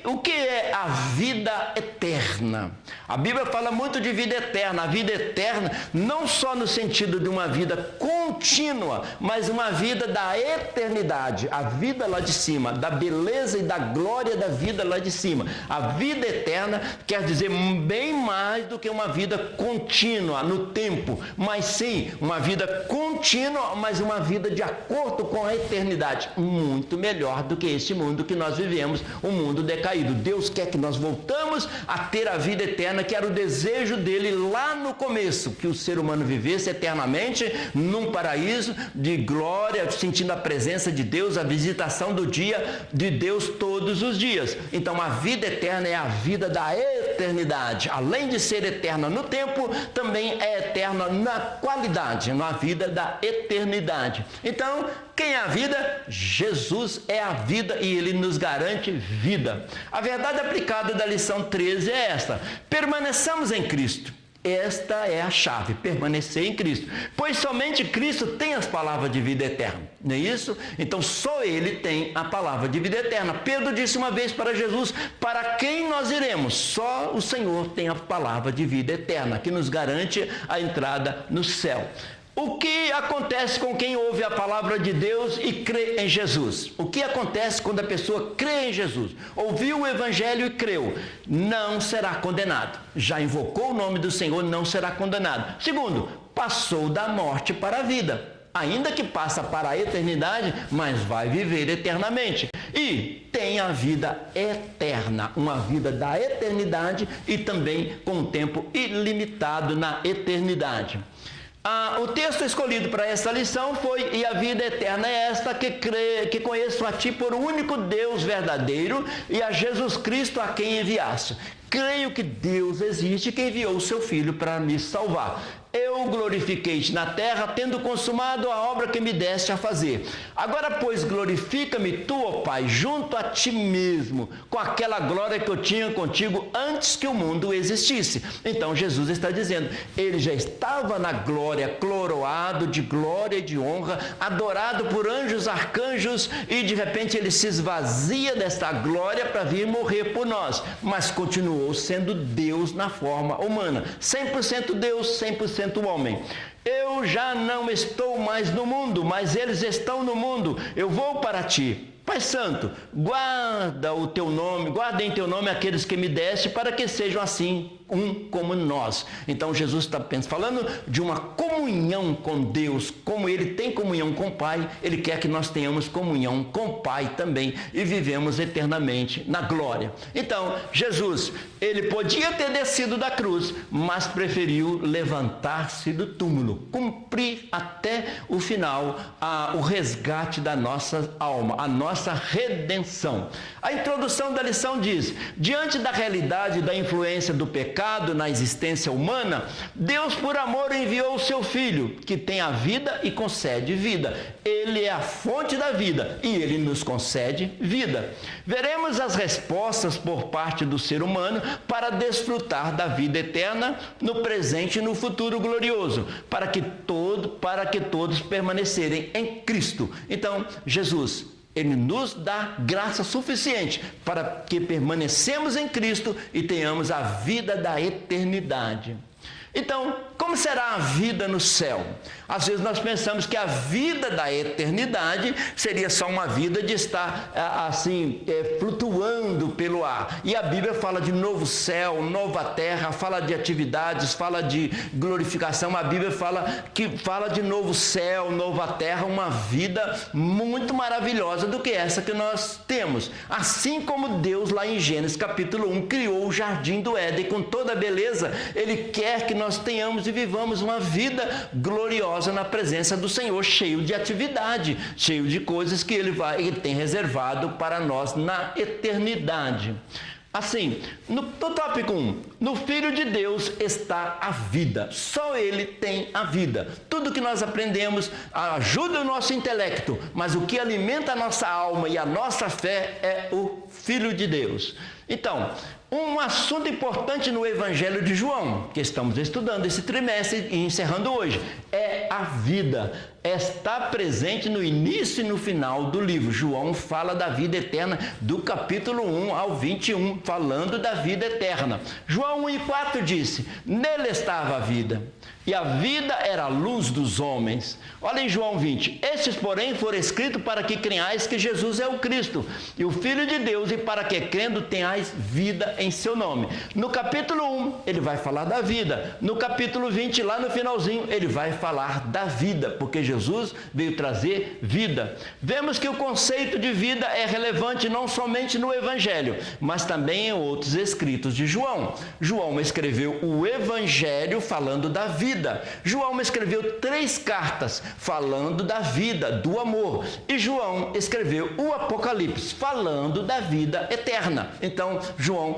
O que é a vida eterna? A Bíblia fala muito de vida eterna. A vida eterna não só no sentido de uma vida contínua, mas uma vida da eternidade, a vida lá de cima, da beleza e da glória da vida lá de cima. A vida eterna quer dizer bem mais do que uma vida contínua no tempo, mas sim uma vida contínua, mas uma vida de acordo com a eternidade, muito melhor do que este mundo que nós vivemos, um mundo decaído. Deus quer que nós voltamos a ter a vida eterna, que era o desejo dele lá no começo, que o ser humano vivesse eternamente num paraíso de glória, sentindo a presença de Deus, a visitação do dia de Deus todos os dias. Então a vida eterna é a vida da eternidade. Além de ser eterna no tempo, também é eterna na qualidade, na vida da eternidade. Então, quem é a vida? Jesus é a vida e Ele nos garante vida. A verdade aplicada da lição 13 é esta: permaneçamos em Cristo. Esta é a chave, permanecer em Cristo. Pois somente Cristo tem as palavras de vida eterna, não é isso? Então só Ele tem a palavra de vida eterna. Pedro disse uma vez para Jesus, para quem nós iremos? Só o Senhor tem a palavra de vida eterna, que nos garante a entrada no céu. O que acontece com quem ouve a palavra de Deus e crê em Jesus? O que acontece quando a pessoa crê em Jesus? Ouviu o Evangelho e creu? Não será condenado. Já invocou o nome do Senhor, não será condenado. Segundo, passou da morte para a vida. Ainda que passa para a eternidade, mas vai viver eternamente. E tem a vida eterna, uma vida da eternidade e também com um tempo ilimitado na eternidade. O texto escolhido para esta lição foi: e a vida eterna é esta, que conheço a ti por único Deus verdadeiro e a Jesus Cristo a quem enviaste. Creio que Deus existe, que enviou o seu Filho para me salvar. Eu glorifiquei-te na terra, tendo consumado a obra que me deste a fazer. Agora, pois, glorifica-me tu, ó Pai, junto a ti mesmo, com aquela glória que eu tinha contigo antes que o mundo existisse. Então, Jesus está dizendo, ele já estava na glória, coroado de glória e de honra, adorado por anjos, arcanjos, e de repente ele se esvazia desta glória para vir morrer por nós, mas continuou sendo Deus na forma humana, 100% Deus, 100% homem. Eu já não estou mais no mundo, mas eles estão no mundo. Eu vou para ti. Pai Santo, guarda o teu nome, guarda em teu nome aqueles que me deste, para que sejam assim um como nós. Então Jesus está falando de uma comunhão com Deus, como ele tem comunhão com o Pai, ele quer que nós tenhamos comunhão com o Pai também e vivemos eternamente na glória. Então Jesus, ele podia ter descido da cruz, mas preferiu levantar-se do túmulo, cumprir até o final o resgate da nossa alma, a nossa redenção. A introdução da lição diz: diante da realidade da influência do pecado na existência humana, Deus por amor enviou o seu Filho, que tem a vida e concede vida. Ele é a fonte da vida e ele nos concede vida. Veremos as respostas por parte do ser humano para desfrutar da vida eterna no presente e no futuro glorioso, para que todos permanecerem em Cristo. Então, Jesus Ele nos dá graça suficiente para que permanecemos em Cristo e tenhamos a vida da eternidade. Então, como será a vida no céu? Às vezes nós pensamos que a vida da eternidade seria só uma vida de estar flutuando pelo ar. E a Bíblia fala de novo céu, nova terra, fala de atividades, fala de glorificação. A Bíblia fala de novo céu, nova terra, uma vida muito maravilhosa do que essa que nós temos. Assim como Deus lá em Gênesis capítulo 1 criou o jardim do Éden com toda a beleza, Ele quer que nós tenhamos e vivamos uma vida gloriosa na presença do Senhor, cheio de atividade, cheio de coisas que Ele tem reservado para nós na eternidade. Assim, no tópico 1, no Filho de Deus está a vida, só Ele tem a vida. Tudo que nós aprendemos ajuda o nosso intelecto, mas o que alimenta a nossa alma e a nossa fé é o Filho de Deus. Então, um assunto importante no Evangelho de João, que estamos estudando esse trimestre e encerrando hoje, é a vida. Está presente no início e no final do livro. João fala da vida eterna do capítulo 1 ao 21, falando da vida eterna. João 1:4 disse: nele estava a vida, e a vida era a luz dos homens. Olha em João 20, estes, porém, foram escritos para que creiais que Jesus é o Cristo, e o Filho de Deus, e para que, crendo, tenhais vida em seu nome. No capítulo 1, ele vai falar da vida. No capítulo 20, lá no finalzinho, ele vai falar da vida, porque Jesus veio trazer vida. Vemos que o conceito de vida é relevante não somente no Evangelho, mas também em outros escritos de João. João escreveu o Evangelho falando da vida. João escreveu 3 cartas falando da vida, do amor. E João escreveu o Apocalipse falando da vida eterna. Então, João,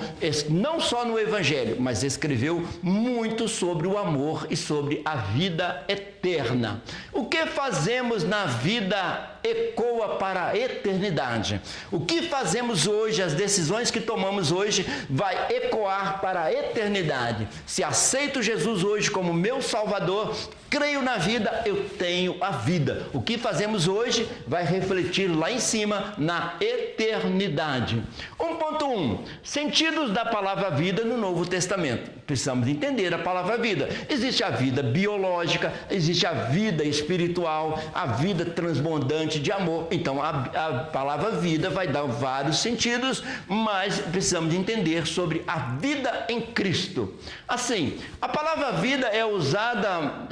não só no Evangelho, mas escreveu muito sobre o amor e sobre a vida eterna. O que fazemos na vida ecoa para a eternidade. O que fazemos hoje, as decisões que tomamos hoje, vai ecoar para a eternidade. Se aceito Jesus hoje como meu Salvador, creio na vida, eu tenho a vida. O que fazemos hoje vai refletir lá em cima na eternidade. 1.1. Sentidos da palavra vida no Novo Testamento. Precisamos entender a palavra vida. Existe a vida biológica, existe a vida espiritual, a vida transbordante de amor. Então, a palavra vida vai dar vários sentidos, mas precisamos de entender sobre a vida em Cristo. Assim, a palavra vida é usada,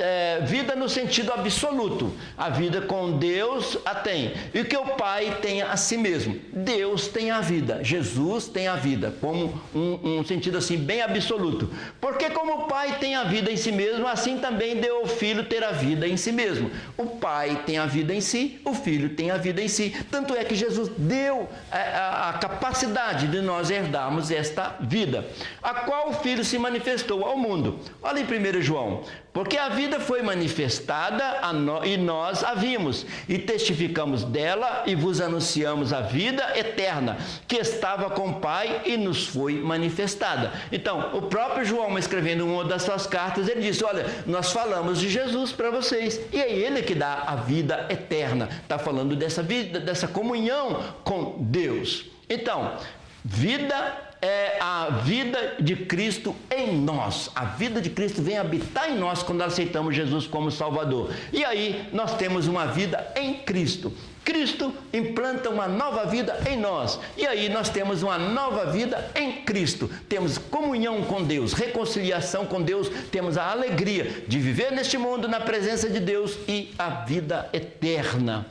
vida no sentido absoluto. A vida com Deus a tem. E que o Pai tenha a si mesmo. Deus tem a vida. Jesus tem a vida. Como um sentido assim bem absoluto. Porque como o Pai tem a vida em si mesmo, assim também deu ao Filho ter a vida em si mesmo. O Pai tem a vida em si, o Filho tem a vida em si. Tanto é que Jesus deu a capacidade de nós herdarmos esta vida, a qual o Filho se manifestou ao mundo. Olha em 1 João. Porque a vida foi manifestada e nós a vimos, e testificamos dela e vos anunciamos a vida eterna, que estava com o Pai e nos foi manifestada. Então, o próprio João, escrevendo uma das suas cartas, ele disse: olha, nós falamos de Jesus para vocês, e é Ele que dá a vida eterna. Está falando dessa vida, dessa comunhão com Deus. Então, vida é a vida de Cristo em nós. A vida de Cristo vem habitar em nós quando aceitamos Jesus como Salvador. E aí nós temos uma vida em Cristo. Cristo implanta uma nova vida em nós. E aí nós temos uma nova vida em Cristo. Temos comunhão com Deus, reconciliação com Deus, temos a alegria de viver neste mundo na presença de Deus e a vida eterna.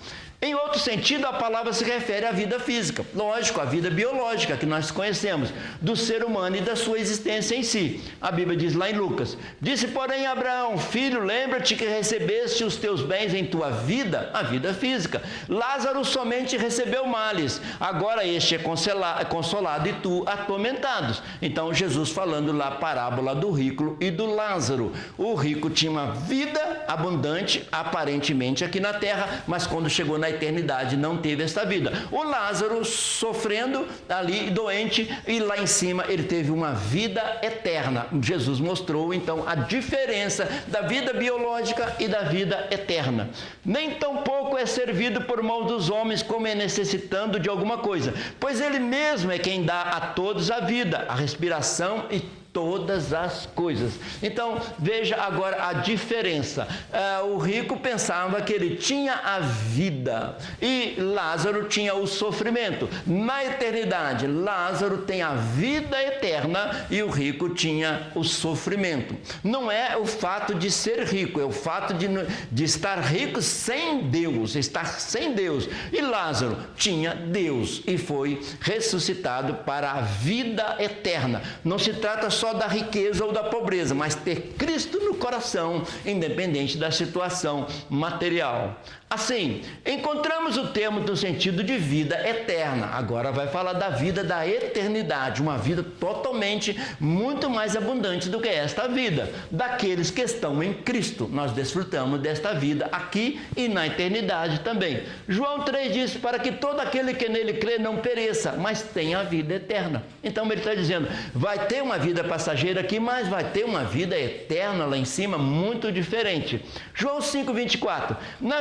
Em outro sentido, a palavra se refere à vida física, lógico, à vida biológica que nós conhecemos, do ser humano e da sua existência em si. A Bíblia diz lá em Lucas: disse, porém, Abraão, filho, lembra-te que recebeste os teus bens em tua vida, a vida física. Lázaro somente recebeu males, agora este é consolado e tu atormentados. Então, Jesus falando lá a parábola do rico e do Lázaro. O rico tinha uma vida abundante, aparentemente, aqui na terra, mas quando chegou na eternidade não teve esta vida. O Lázaro sofrendo ali, doente, e lá em cima ele teve uma vida eterna. Jesus mostrou então a diferença da vida biológica e da vida eterna. Nem tampouco é servido por mão dos homens como é necessitando de alguma coisa, pois ele mesmo é quem dá a todos a vida, a respiração e todas as coisas. Então, veja agora a diferença. O rico pensava que ele tinha a vida e Lázaro tinha o sofrimento. Na eternidade, Lázaro tem a vida eterna e o rico tinha o sofrimento. Não é o fato de ser rico, é o fato de estar rico sem Deus, estar sem Deus. E Lázaro tinha Deus e foi ressuscitado para a vida eterna. Não se trata só da riqueza ou da pobreza, mas ter Cristo no coração, independente da situação material. Assim, encontramos o termo no sentido de vida eterna. Agora vai falar da vida da eternidade, uma vida totalmente, muito mais abundante do que esta vida, daqueles que estão em Cristo. Nós desfrutamos desta vida aqui e na eternidade também. João 3 diz, para que todo aquele que nele crê não pereça, mas tenha a vida eterna. Então ele está dizendo, vai ter uma vida passageira aqui, mas vai ter uma vida eterna lá em cima, muito diferente. João 5:24, na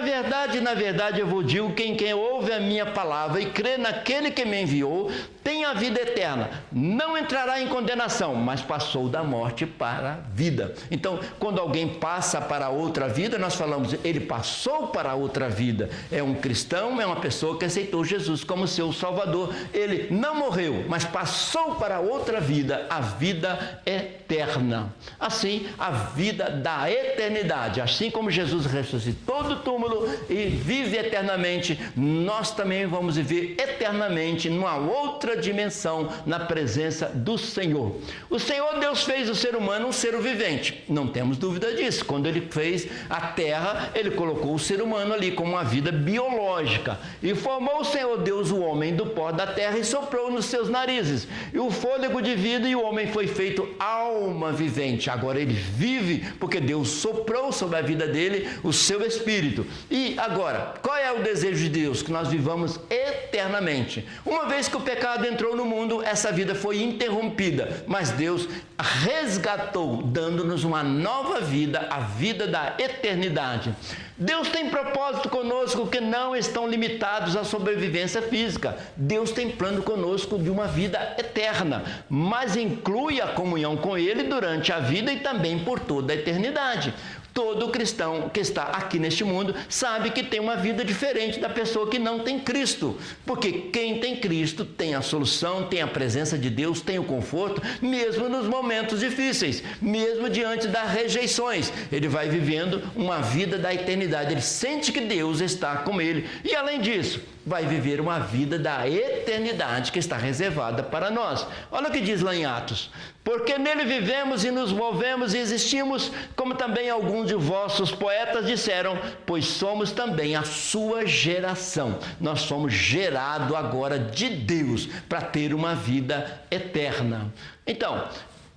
verdade eu vos digo que quem ouve a minha palavra e crê naquele que me enviou, tem a vida eterna, não entrará em condenação, mas passou da morte para a vida. Então, quando alguém passa para outra vida, nós falamos, ele passou para outra vida. É um cristão, é uma pessoa que aceitou Jesus como seu Salvador. Ele não morreu, mas passou para outra vida, a vida eterna. Assim, a vida da eternidade. Assim como Jesus ressuscitou do túmulo e vive eternamente, nós também vamos viver eternamente numa outra dimensão, na presença do Senhor. O Senhor Deus fez o ser humano um ser vivente, não temos dúvida disso. Quando ele fez a terra, ele colocou o ser humano ali como uma vida biológica, e formou o Senhor Deus o homem do pó da terra e soprou nos seus narizes, e o fôlego de vida, e o homem foi feito alma vivente. Agora ele vive, porque Deus soprou sobre a vida dele o seu espírito. E agora, qual é o desejo de Deus? Que nós vivamos eternamente. Uma vez que o pecado entrou no mundo, essa vida foi interrompida, mas Deus resgatou, dando-nos uma nova vida, a vida da eternidade. Deus tem propósito conosco que não estão limitados à sobrevivência física. Deus tem plano conosco de uma vida eterna, mas inclui a comunhão com Ele durante a vida e também por toda a eternidade. Todo cristão que está aqui neste mundo sabe que tem uma vida diferente da pessoa que não tem Cristo, porque quem tem Cristo tem a solução, tem a presença de Deus, tem o conforto, mesmo nos momentos difíceis, mesmo diante das rejeições. Ele vai vivendo uma vida da eternidade, ele sente que Deus está com ele, e além disso, vai viver uma vida da eternidade que está reservada para nós. Olha o que diz lá em Atos. Porque nele vivemos e nos movemos e existimos, como também alguns de vossos poetas disseram, pois somos também a sua geração. Nós somos gerados agora de Deus para ter uma vida eterna. Então,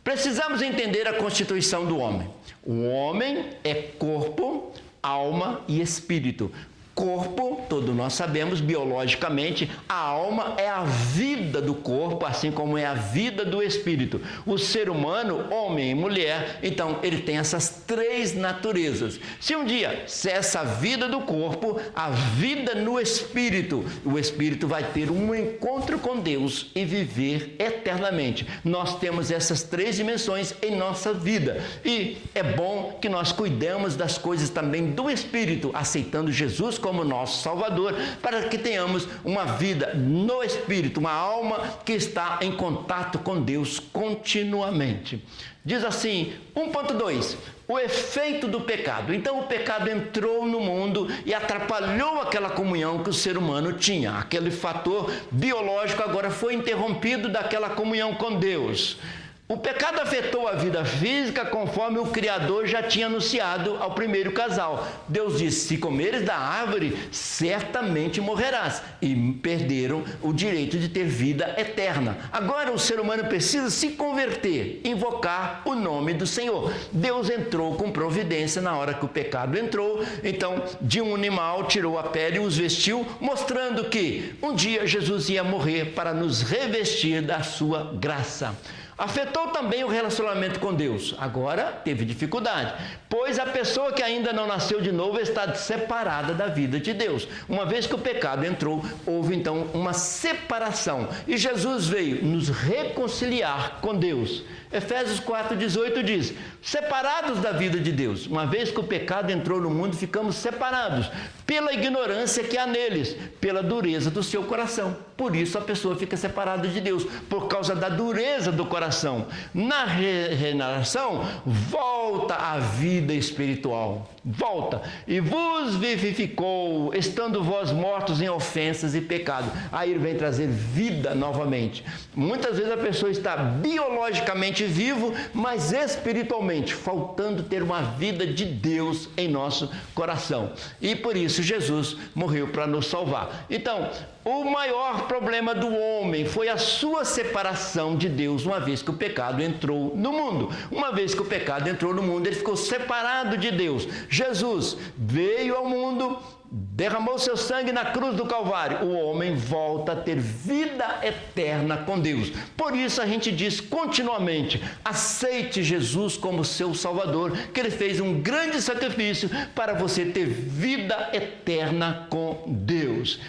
precisamos entender a constituição do homem. O homem é corpo, alma e espírito. Corpo, todos nós sabemos, biologicamente, a alma é a vida do corpo, assim como é a vida do espírito. O ser humano, homem e mulher, então ele tem essas três naturezas. Se um dia cessa a vida do corpo, a vida no espírito, o espírito vai ter um encontro com Deus e viver eternamente. Nós temos essas três dimensões em nossa vida e é bom que nós cuidemos das coisas também do espírito, aceitando Jesus como nosso Salvador, para que tenhamos uma vida no Espírito, uma alma que está em contato com Deus continuamente. Diz assim, 1.2, o efeito do pecado. Então o pecado entrou no mundo e atrapalhou aquela comunhão que o ser humano tinha. Aquele fator biológico agora foi interrompido daquela comunhão com Deus. O pecado afetou a vida física conforme o Criador já tinha anunciado ao primeiro casal. Deus disse: se comeres da árvore, certamente morrerás. E perderam o direito de ter vida eterna. Agora o ser humano precisa se converter, invocar o nome do Senhor. Deus entrou com providência na hora que o pecado entrou. Então, de um animal, tirou a pele e os vestiu, mostrando que um dia Jesus ia morrer para nos revestir da sua graça. Afetou também o relacionamento com Deus. Agora teve dificuldade, pois a pessoa que ainda não nasceu de novo está separada da vida de Deus. Uma vez que o pecado entrou, houve então uma separação. E Jesus veio nos reconciliar com Deus. Efésios 4,18 diz: separados da vida de Deus. Uma vez que o pecado entrou no mundo, ficamos separados pela ignorância que há neles, pela dureza do seu coração. Por isso a pessoa fica separada de Deus, por causa da dureza do coração. Na regeneração, volta à vida espiritual. Volta. E vos vivificou, estando vós mortos em ofensas e pecado. Aí ele vem trazer vida novamente. Muitas vezes a pessoa está biologicamente vivo, mas espiritualmente faltando ter uma vida de Deus em nosso coração. E por isso Jesus morreu para nos salvar. Então, o maior problema do homem foi a sua separação de Deus, uma vez que o pecado entrou no mundo. Uma vez que o pecado entrou no mundo, ele ficou separado de Deus. Jesus veio ao mundo, derramou seu sangue na cruz do Calvário. O homem volta a ter vida eterna com Deus. Por isso a gente diz continuamente: aceite Jesus como seu Salvador, que ele fez um grande sacrifício para você ter vida eterna com Deus.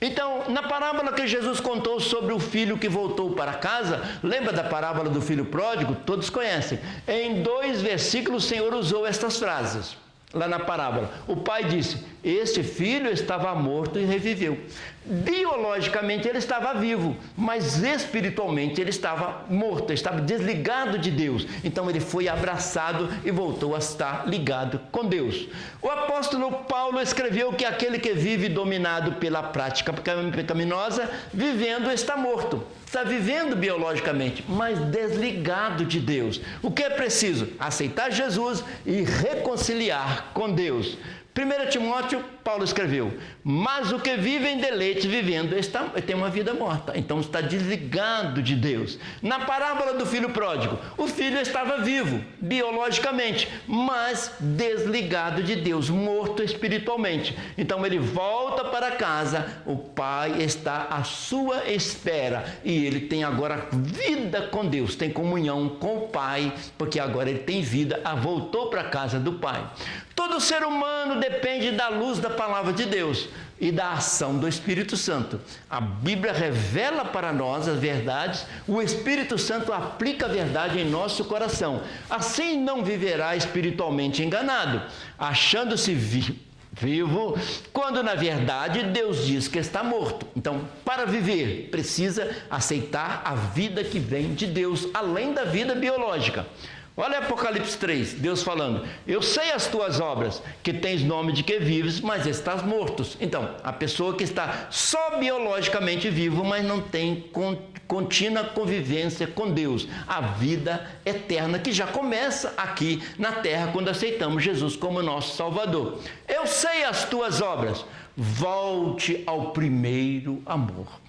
Então, na parábola que Jesus contou sobre o filho que voltou para casa, lembra da parábola do filho pródigo? Todos conhecem. Em 2 versículos o Senhor usou estas frases. Lá na parábola, o pai disse: este filho estava morto e reviveu. Biologicamente ele estava vivo, mas espiritualmente ele estava morto, estava desligado de Deus. Então ele foi abraçado e voltou a estar ligado com Deus. O apóstolo Paulo escreveu que aquele que vive dominado pela prática pecaminosa, vivendo está morto. Está vivendo biologicamente, mas desligado de Deus. O que é preciso? Aceitar Jesus e reconciliar com Deus. 1 Timóteo, Paulo escreveu: mas o que vive em deleite vivendo tem uma vida morta, então está desligado de Deus. Na parábola do filho pródigo, o filho estava vivo, biologicamente, mas desligado de Deus, morto espiritualmente. Então ele volta para casa, o pai está à sua espera e ele tem agora vida com Deus, tem comunhão com o pai, porque agora ele tem vida, voltou para a casa do pai. Todo ser humano depende da luz da palavra de Deus e da ação do Espírito Santo. A Bíblia revela para nós as verdades, o Espírito Santo aplica a verdade em nosso coração. Assim não viverá espiritualmente enganado, achando-se vivo, quando na verdade Deus diz que está morto. Então, para viver, precisa aceitar a vida que vem de Deus, além da vida biológica. Olha Apocalipse 3, Deus falando: eu sei as tuas obras, que tens nome de que vives, mas estás mortos. Então, a pessoa que está só biologicamente vivo, mas não tem contínua convivência com Deus, a vida eterna que já começa aqui na terra, quando aceitamos Jesus como nosso Salvador. Eu sei as tuas obras, volte ao primeiro amor.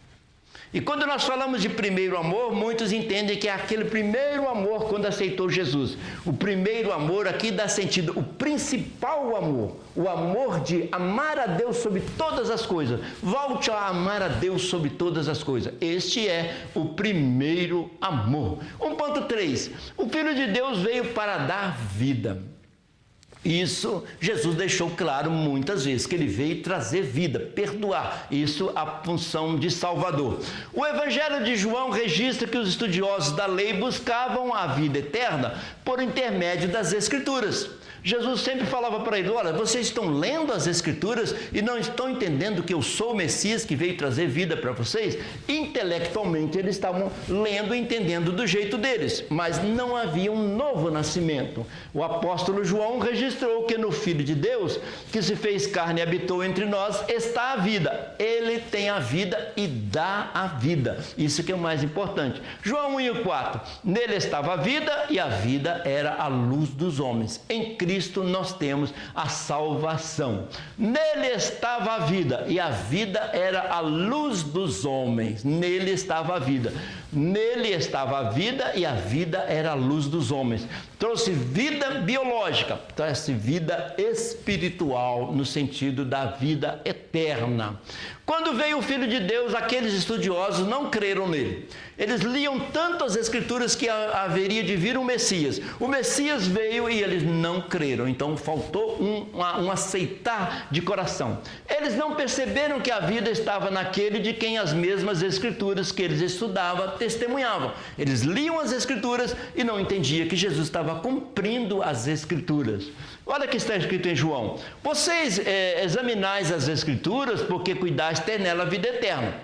E quando nós falamos de primeiro amor, muitos entendem que é aquele primeiro amor quando aceitou Jesus. O primeiro amor aqui dá sentido, o principal amor, o amor de amar a Deus sobre todas as coisas. Volte a amar a Deus sobre todas as coisas. Este é o primeiro amor. 1.3. O Filho de Deus veio para dar vida. Isso Jesus deixou claro muitas vezes, que ele veio trazer vida, perdoar. Isso a função de Salvador. O Evangelho de João registra que os estudiosos da lei buscavam a vida eterna por intermédio das Escrituras. Jesus sempre falava para ele: olha, vocês estão lendo as Escrituras e não estão entendendo que eu sou o Messias que veio trazer vida para vocês? Intelectualmente eles estavam lendo e entendendo do jeito deles, mas não havia um novo nascimento. O apóstolo João registrou que no Filho de Deus, que se fez carne e habitou entre nós, está a vida. Ele tem a vida e dá a vida. Isso que é o mais importante. João 1:4, nele estava a vida e a vida era a luz dos homens. Em Cristo nós temos a salvação. Nele estava a vida e a vida era a luz dos homens. Nele estava a vida. Nele estava a vida e a vida era a luz dos homens. Trouxe vida biológica, trouxe vida espiritual, no sentido da vida eterna. Quando veio o Filho de Deus, aqueles estudiosos não creram nele. Eles liam tanto as Escrituras que haveria de vir um Messias. O Messias veio e eles não creram. Então faltou um aceitar de coração. Eles não perceberam que a vida estava naquele de quem as mesmas Escrituras que eles estudavam testemunhavam. Eles liam as Escrituras e não entendiam que Jesus estava cumprindo as Escrituras. Olha o que está escrito em João: vocês examinais as Escrituras porque cuidais ter nela a vida eterna.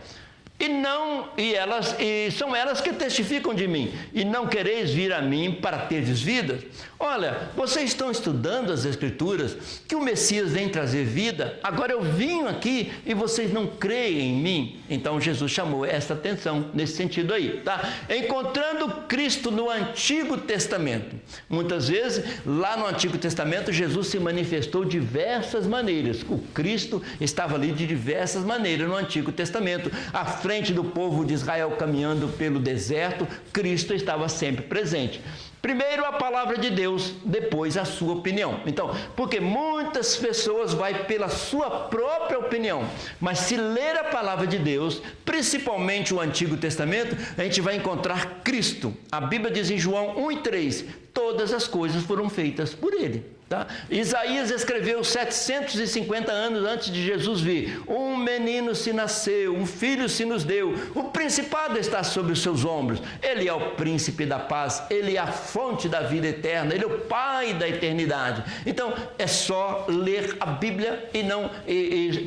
E são elas que testificam de mim, e não quereis vir a mim para teres vida? Olha, vocês estão estudando as Escrituras, que o Messias vem trazer vida, agora eu vim aqui e vocês não creem em mim. Então Jesus chamou essa atenção nesse sentido aí, tá? Encontrando Cristo no Antigo Testamento. Muitas vezes, lá no Antigo Testamento, Jesus se manifestou de diversas maneiras. O Cristo estava ali de diversas maneiras no Antigo Testamento. À frente do povo de Israel caminhando pelo deserto, Cristo estava sempre presente. Primeiro a palavra de Deus, depois a sua opinião. Então, porque muitas pessoas vão pela sua própria opinião, mas se ler a palavra de Deus, principalmente o Antigo Testamento, a gente vai encontrar Cristo. A Bíblia diz em João 1:3, todas as coisas foram feitas por Ele. Tá? Isaías escreveu 750 anos antes de Jesus vir: um menino se nasceu, um filho se nos deu, o principado está sobre os seus ombros, ele é o príncipe da paz, ele é a fonte da vida eterna, ele é o pai da eternidade. Então é só ler a Bíblia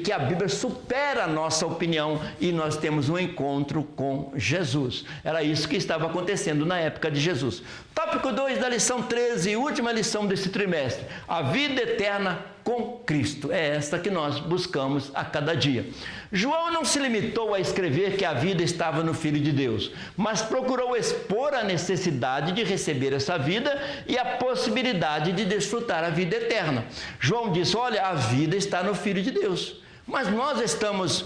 que a Bíblia supera a nossa opinião e nós temos um encontro com Jesus. Era isso que estava acontecendo na época de Jesus. Tópico 2 da lição 13, última lição desse trimestre: a vida eterna com Cristo. É esta que nós buscamos a cada dia. João não se limitou a escrever que a vida estava no Filho de Deus, mas procurou expor a necessidade de receber essa vida e a possibilidade de desfrutar a vida eterna. João disse: olha, a vida está no Filho de Deus. Mas nós estamos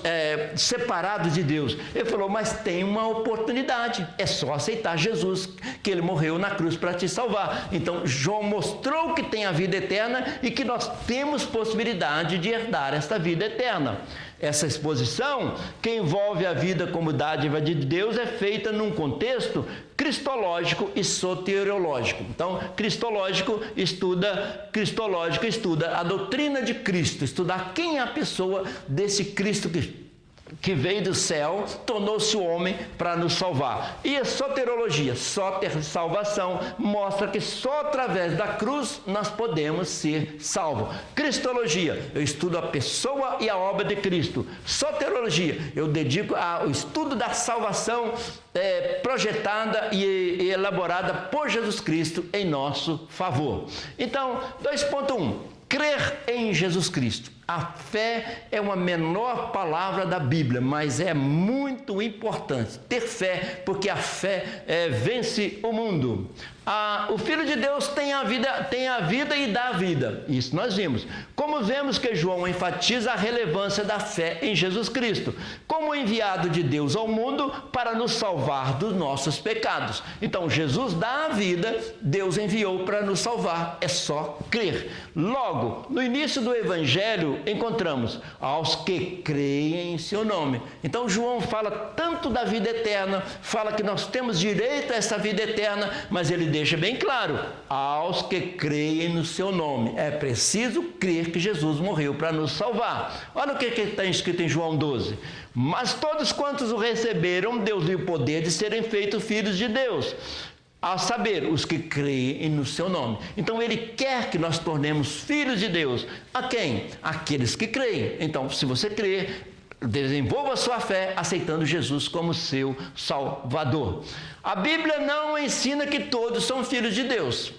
separados de Deus. Ele falou: mas tem uma oportunidade, é só aceitar Jesus, que Ele morreu na cruz para te salvar. Então João mostrou que tem a vida eterna e que nós temos possibilidade de herdar esta vida eterna. Essa exposição, que envolve a vida como dádiva de Deus, é feita num contexto cristológico e soteriológico. Então, cristológico estuda a doutrina de Cristo, estudar quem é a pessoa desse Cristo que veio do céu, tornou-se homem para nos salvar. E a soteriologia, salvação, mostra que só através da cruz nós podemos ser salvos. Cristologia, eu estudo a pessoa e a obra de Cristo. Soteriologia, eu dedico ao estudo da salvação projetada e elaborada por Jesus Cristo em nosso favor. Então, 2.1, crer em Jesus Cristo. A fé é uma menor palavra da Bíblia, mas é muito importante ter fé, porque a fé vence o mundo. O Filho de Deus tem a vida e dá a vida. Isso nós vimos. Como vemos que João enfatiza a relevância da fé em Jesus Cristo, como enviado de Deus ao mundo para nos salvar dos nossos pecados. Então, Jesus dá a vida, Deus enviou para nos salvar. É só crer. Logo, no início do Evangelho, encontramos aos que creem em seu nome. Então, João fala tanto da vida eterna, fala que nós temos direito a essa vida eterna, mas ele deixa bem claro: aos que creem no seu nome. É preciso crer que Jesus morreu para nos salvar. Olha o que está escrito em João 12. Mas todos quantos o receberam, deu-lhe o poder de serem feitos filhos de Deus. a saber, os que creem no seu nome. Então, ele quer que nós tornemos filhos de Deus. A quem? Aqueles que creem. Então, se você crê, desenvolva a sua fé aceitando Jesus como seu Salvador. A Bíblia não ensina que todos são filhos de Deus.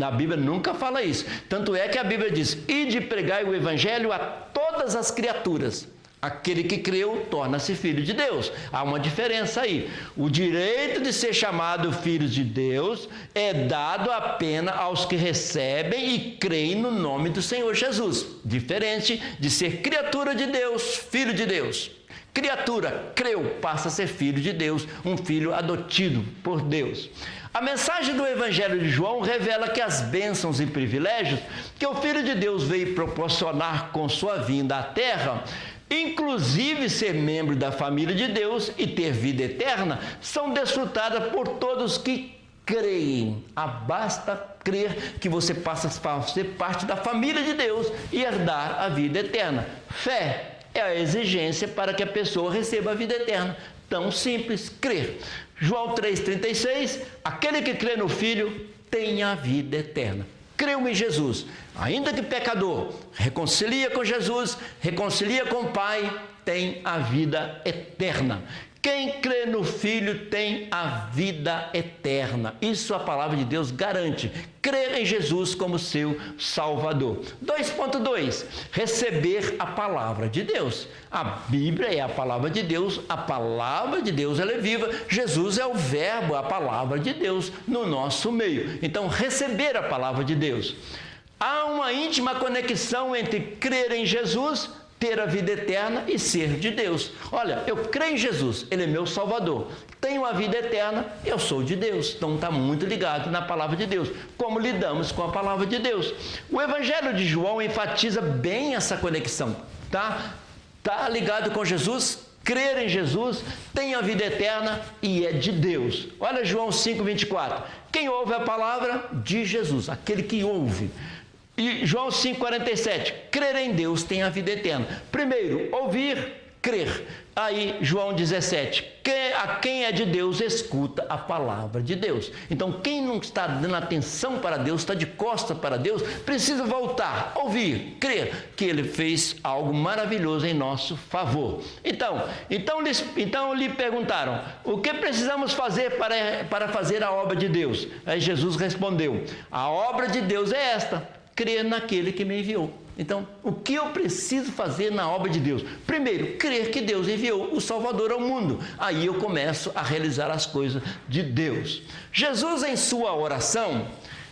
A Bíblia nunca fala isso. Tanto é que a Bíblia diz: ide pregai o Evangelho a todas as criaturas. Aquele que creu torna-se filho de Deus. Há uma diferença aí. O direito de ser chamado filhos de Deus é dado apenas aos que recebem e creem no nome do Senhor Jesus. Diferente de ser criatura de Deus, filho de Deus. Criatura, creu, passa a ser filho de Deus, um filho adotido por Deus. A mensagem do Evangelho de João revela que as bênçãos e privilégios que o Filho de Deus veio proporcionar com sua vinda à Terra, inclusive ser membro da família de Deus e ter vida eterna, são desfrutadas por todos que creem. Basta crer que você passa a ser parte da família de Deus e herdar a vida eterna. Fé é a exigência para que a pessoa receba a vida eterna. Tão simples, crer. João 3,36, aquele que crê no Filho tem a vida eterna. Creu em Jesus, ainda que pecador, reconcilia com Jesus, reconcilia com o Pai, tem a vida eterna. Quem crê no Filho tem a vida eterna. Isso a palavra de Deus garante. Crer em Jesus como seu Salvador. 2.2. Receber a palavra de Deus. A Bíblia é a palavra de Deus. A palavra de Deus ela é viva. Jesus é o verbo, a palavra de Deus no nosso meio. Então, receber a palavra de Deus. Há uma íntima conexão entre crer em Jesus, ter a vida eterna e ser de Deus. Olha, eu creio em Jesus, Ele é meu Salvador. Tenho a vida eterna, eu sou de Deus. Então está muito ligado na palavra de Deus. Como lidamos com a palavra de Deus? O Evangelho de João enfatiza bem essa conexão. Tá ligado com Jesus, crer em Jesus, tem a vida eterna e é de Deus. Olha João 5,24. Quem ouve a palavra de Jesus, aquele que ouve. E João 5,47, crer em Deus tem a vida eterna. Primeiro, ouvir, crer. Aí, João 17, a quem é de Deus, escuta a palavra de Deus. Então, quem não está dando atenção para Deus, está de costas para Deus, precisa voltar, ouvir, crer que Ele fez algo maravilhoso em nosso favor. Então lhe perguntaram, o que precisamos fazer para fazer a obra de Deus? Aí Jesus respondeu, a obra de Deus é esta, crer naquele que me enviou. Então, o que eu preciso fazer na obra de Deus? Primeiro, crer que Deus enviou o Salvador ao mundo. Aí eu começo a realizar as coisas de Deus. Jesus, em sua oração,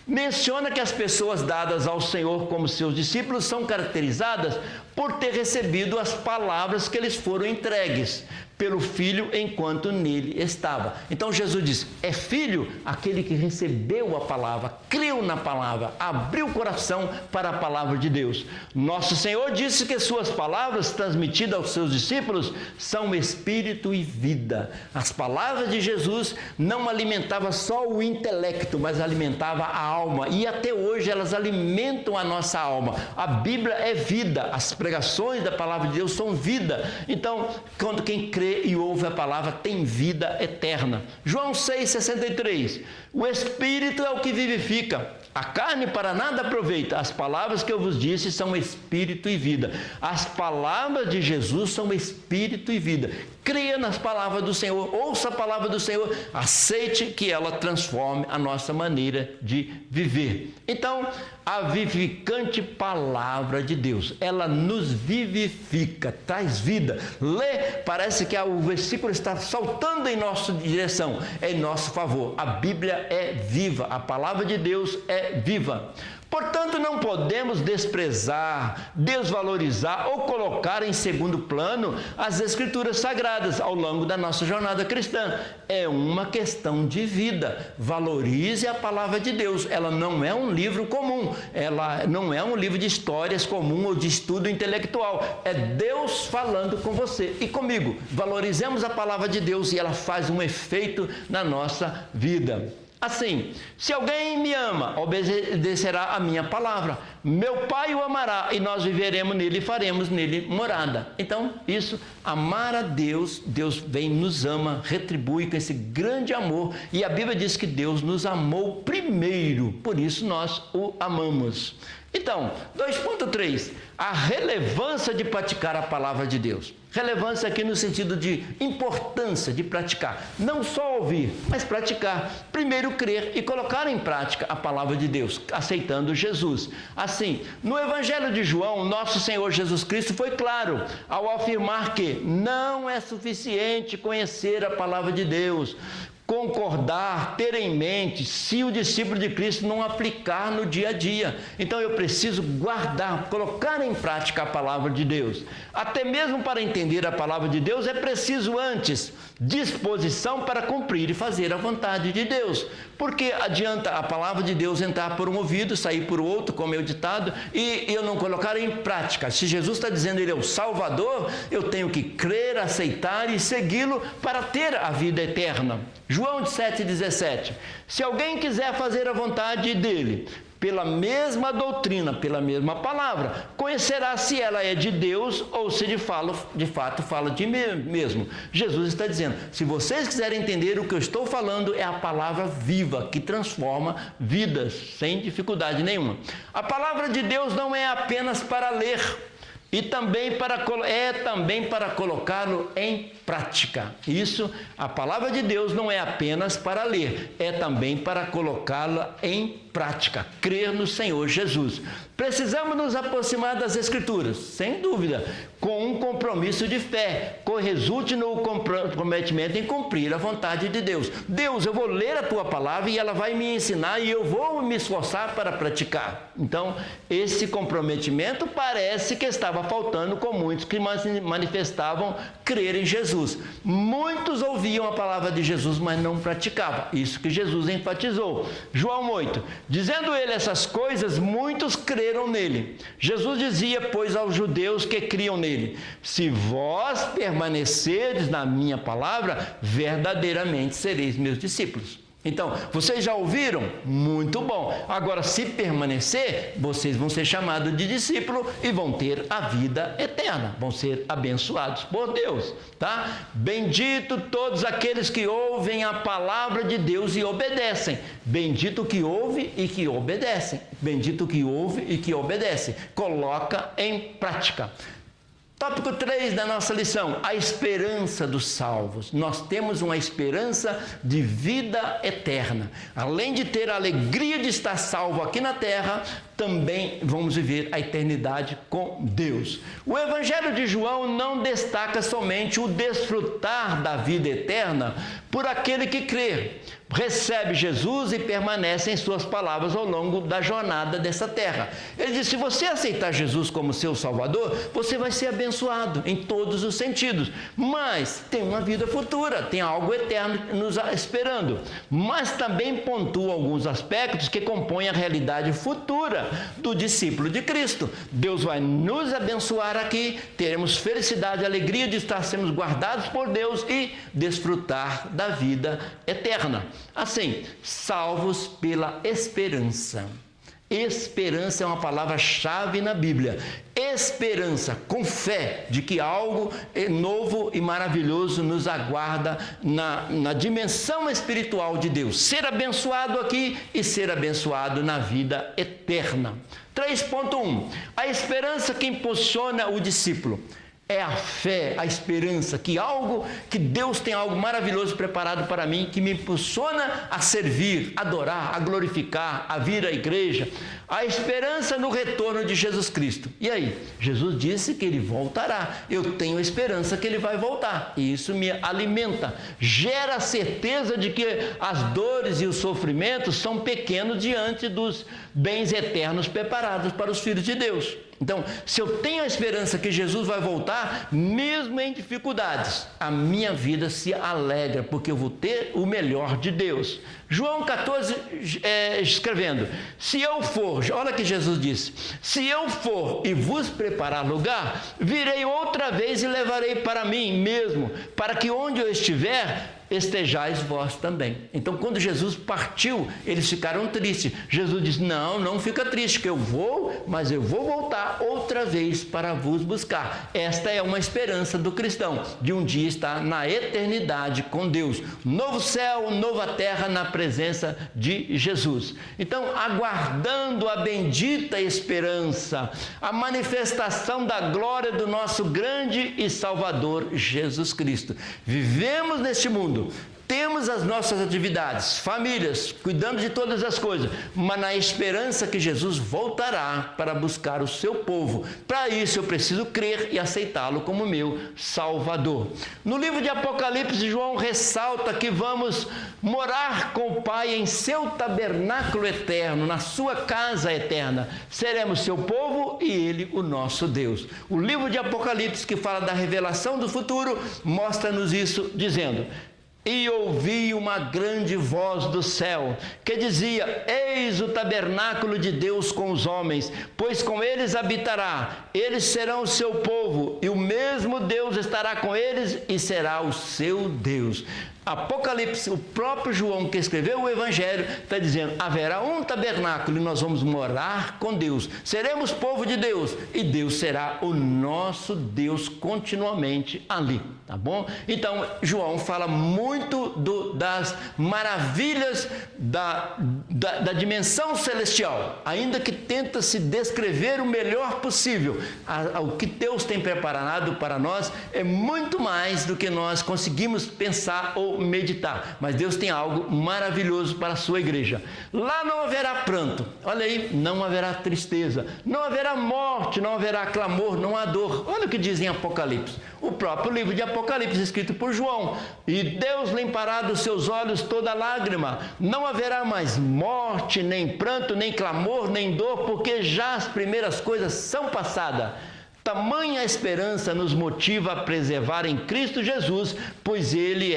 menciona que as pessoas dadas ao Senhor como seus discípulos são caracterizadas por ter recebido as palavras que lhes foram entregues pelo Filho enquanto nele estava. Então Jesus diz, é filho aquele que recebeu a palavra, creu na palavra, abriu o coração para a palavra de Deus. Nosso Senhor disse que suas palavras transmitidas aos seus discípulos são espírito e vida. As palavras de Jesus não alimentavam só o intelecto, mas alimentavam a alma, e até hoje elas alimentam a nossa alma. A Bíblia é vida, as pregações da palavra de Deus são vida. Então, quando quem crê e ouve a palavra tem vida eterna. João 6,63, o Espírito é o que vivifica, a carne para nada aproveita. As palavras que eu vos disse são Espírito e vida. As palavras de Jesus são Espírito e vida. Creia nas palavras do Senhor, ouça a palavra do Senhor, aceite que ela transforme a nossa maneira de viver. Então, a vivificante palavra de Deus, ela nos vivifica, traz vida. Lê, parece que o versículo está saltando em nossa direção, é em nosso favor. A Bíblia é viva, a palavra de Deus é viva. Portanto, não podemos desprezar, desvalorizar ou colocar em segundo plano as Escrituras Sagradas ao longo da nossa jornada cristã. É uma questão de vida. Valorize a palavra de Deus. Ela não é um livro comum, ela não é um livro de histórias comum ou de estudo intelectual. É Deus falando com você e comigo. Valorizemos a palavra de Deus e ela faz um efeito na nossa vida. Assim, se alguém me ama, obedecerá a minha palavra. meu Pai o amará e nós viveremos nele e faremos nele morada. Então, isso, amar a Deus, Deus vem, nos ama, retribui com esse grande amor, e a Bíblia diz que Deus nos amou primeiro, por isso nós o amamos. Então, 2.3, a relevância de praticar a palavra de Deus. Relevância aqui no sentido de importância de praticar. Não só ouvir, mas praticar. Primeiro crer e colocar em prática a palavra de Deus, aceitando Jesus. Assim, no Evangelho de João, nosso Senhor Jesus Cristo foi claro ao afirmar que não é suficiente conhecer a palavra de Deus, concordar, ter em mente, se o discípulo de Cristo não aplicar no dia a dia. Então eu preciso guardar, colocar em prática a palavra de Deus. Até mesmo para entender a palavra de Deus é preciso antes disposição para cumprir e fazer a vontade de Deus. Porque adianta a palavra de Deus entrar por um ouvido, sair por outro, como é o ditado, e eu não colocar em prática. Se Jesus está dizendo que Ele é o Salvador, eu tenho que crer, aceitar e segui-lo para ter a vida eterna. João 7,17, se alguém quiser fazer a vontade dele, pela mesma doutrina, pela mesma palavra, conhecerá se ela é de Deus ou se de fato fala de mim mesmo. Jesus está dizendo, se vocês quiserem entender o que eu estou falando, é a palavra viva, que transforma vidas, sem dificuldade nenhuma. A palavra de Deus não é apenas para ler, e também para colocá-lo em prática. Isso, a palavra de Deus não é apenas para ler, é também para colocá-la em prática, crer no Senhor Jesus. Precisamos nos aproximar das Escrituras, sem dúvida, com um compromisso de fé, que resulte no comprometimento em cumprir a vontade de Deus. Deus, eu vou ler a Tua palavra e ela vai me ensinar e eu vou me esforçar para praticar. Então, esse comprometimento parece que estava faltando com muitos que manifestavam crer em Jesus. Muitos ouviam a palavra de Jesus, mas não praticavam. Isso que Jesus enfatizou. João 8, dizendo ele essas coisas, muitos creram nele. Jesus dizia, pois, aos judeus que criam nele, se vós permanecerdes na minha palavra, verdadeiramente sereis meus discípulos. Então, vocês já ouviram? Muito bom. Agora, se permanecer, vocês vão ser chamados de discípulo e vão ter a vida eterna. Vão ser abençoados por Deus, tá? Bendito todos aqueles que ouvem a palavra de Deus e obedecem. Bendito que ouve e que obedece. Bendito que ouve e que obedece. Coloca em prática. Tópico 3 da nossa lição, a esperança dos salvos. Nós temos uma esperança de vida eterna. Além de ter a alegria de estar salvo aqui na terra, também vamos viver a eternidade com Deus. O Evangelho de João não destaca somente o desfrutar da vida eterna por aquele que crê, recebe Jesus e permanece em suas palavras ao longo da jornada dessa terra. Ele diz, se você aceitar Jesus como seu Salvador, você vai ser abençoado em todos os sentidos, mas tem uma vida futura, tem algo eterno nos esperando. Mas também pontua alguns aspectos que compõem a realidade futura do discípulo de Cristo. Deus vai nos abençoar aqui, teremos felicidade e alegria de estar sendo guardados por Deus e desfrutar da vida eterna. Assim, salvos pela esperança. Esperança é uma palavra-chave na Bíblia. Esperança, com fé de que algo novo e maravilhoso nos aguarda na dimensão espiritual de Deus. Ser abençoado aqui e ser abençoado na vida eterna. 3.1. A esperança que impulsiona o discípulo. É a fé, a esperança que Deus tem algo maravilhoso preparado para mim, que me impulsiona a servir, a adorar, a glorificar, a vir à igreja. A esperança no retorno de Jesus Cristo. E aí? Jesus disse que Ele voltará. Eu tenho esperança que Ele vai voltar. E isso me alimenta. Gera a certeza de que as dores e os sofrimentos são pequenos diante dos bens eternos preparados para os filhos de Deus. Então, se eu tenho a esperança que Jesus vai voltar, mesmo em dificuldades, a minha vida se alegra, porque eu vou ter o melhor de Deus. João 14, escrevendo, se eu for, olha que Jesus disse, se eu for e vos preparar lugar, virei outra vez e levarei para mim mesmo, para que onde eu estiver, estejais vós também. Então, quando Jesus partiu, eles ficaram tristes. Jesus disse, não fica triste, que eu vou, mas eu vou voltar outra vez para vos buscar. Esta é uma esperança do cristão, de um dia estar na eternidade com Deus. Novo céu, nova terra na presença de Jesus. Então, aguardando a bendita esperança, a manifestação da glória do nosso grande e Salvador Jesus Cristo. Vivemos neste mundo, temos as nossas atividades, famílias, cuidando de todas as coisas, mas na esperança que Jesus voltará para buscar o seu povo. Para isso eu preciso crer e aceitá-lo como meu Salvador. No livro de Apocalipse, João ressalta que vamos morar com o Pai em seu tabernáculo eterno, na sua casa eterna. Seremos seu povo e ele o nosso Deus. O livro de Apocalipse, que fala da revelação do futuro, mostra-nos isso dizendo: e ouvi uma grande voz do céu, que dizia, eis o tabernáculo de Deus com os homens, pois com eles habitará, eles serão o seu povo, e o mesmo Deus estará com eles e será o seu Deus. Apocalipse, o próprio João que escreveu o Evangelho, está dizendo, haverá um tabernáculo e nós vamos morar com Deus, seremos povo de Deus e Deus será o nosso Deus continuamente ali, tá bom? Então, João fala muito das maravilhas da dimensão celestial, ainda que tenta se descrever o melhor possível. O que Deus tem preparado para nós é muito mais do que nós conseguimos pensar ou meditar, mas Deus tem algo maravilhoso para a sua igreja. Lá não haverá pranto, olha aí, não haverá tristeza, não haverá morte, não haverá clamor, não há dor. Olha o que diz em Apocalipse, o próprio livro de Apocalipse escrito por João: e Deus limpará dos seus olhos toda lágrima, não haverá mais morte, nem pranto, nem clamor, nem dor, porque já as primeiras coisas são passadas. Tamanha esperança nos motiva a preservar em Cristo Jesus, pois Ele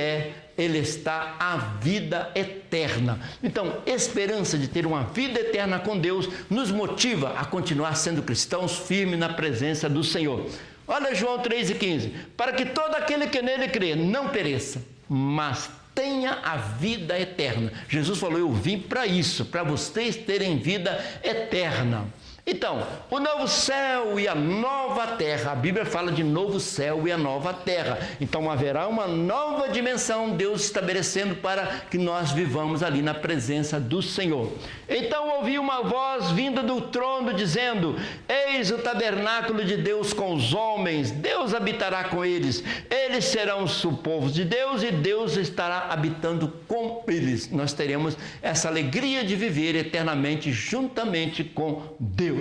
está a vida eterna. Então, esperança de ter uma vida eterna com Deus nos motiva a continuar sendo cristãos firmes na presença do Senhor. Olha João 3,15, para que todo aquele que nele crê não pereça, mas tenha a vida eterna. Jesus falou, eu vim para isso, para vocês terem vida eterna. Então, o novo céu e a nova terra, a Bíblia fala de novo céu e a nova terra. Então, haverá uma nova dimensão, Deus estabelecendo para que nós vivamos ali na presença do Senhor. Então, ouvi uma voz vinda do trono dizendo, eis o tabernáculo de Deus com os homens, Deus habitará com eles, eles serão o povo de Deus e Deus estará habitando com eles. Nós teremos essa alegria de viver eternamente juntamente com Deus.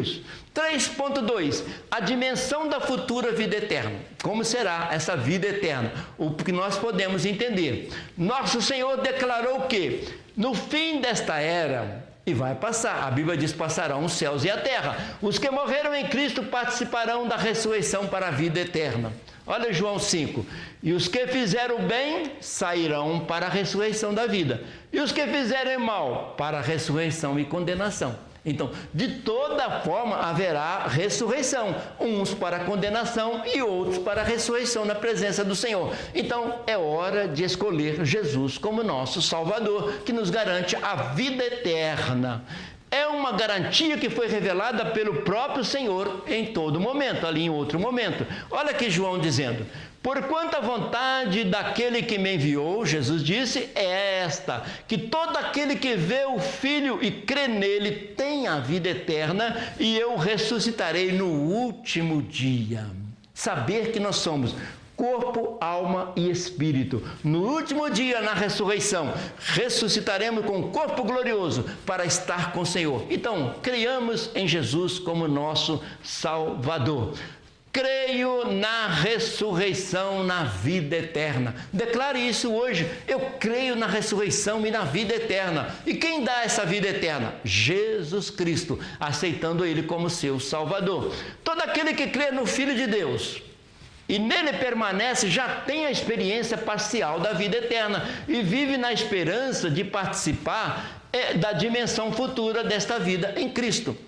3.2, a dimensão da futura vida eterna. Como será essa vida eterna? O que nós podemos entender. Nosso Senhor declarou que no fim desta era, e vai passar, a Bíblia diz, passarão os céus e a terra. Os que morreram em Cristo participarão da ressurreição para a vida eterna. Olha João 5, e os que fizeram bem sairão para a ressurreição da vida, e os que fizerem mal para a ressurreição e condenação. Então, de toda forma haverá ressurreição, uns para a condenação e outros para a ressurreição na presença do Senhor. Então, é hora de escolher Jesus como nosso Salvador, que nos garante a vida eterna. É uma garantia que foi revelada pelo próprio Senhor em todo momento, ali em outro momento. Olha aqui João dizendo, porquanto a vontade daquele que me enviou, Jesus disse, é esta, que todo aquele que vê o Filho e crê nele tem a vida eterna e eu ressuscitarei no último dia. Saber que nós somos corpo, alma e espírito. No último dia, na ressurreição, ressuscitaremos com um corpo glorioso para estar com o Senhor. Então, creiamos em Jesus como nosso Salvador. Creio na ressurreição, na vida eterna. Declare isso hoje. Eu creio na ressurreição e na vida eterna. E quem dá essa vida eterna? Jesus Cristo, aceitando Ele como seu Salvador. Todo aquele que crê no Filho de Deus e nele permanece, já tem a experiência parcial da vida eterna e vive na esperança de participar da dimensão futura desta vida em Cristo.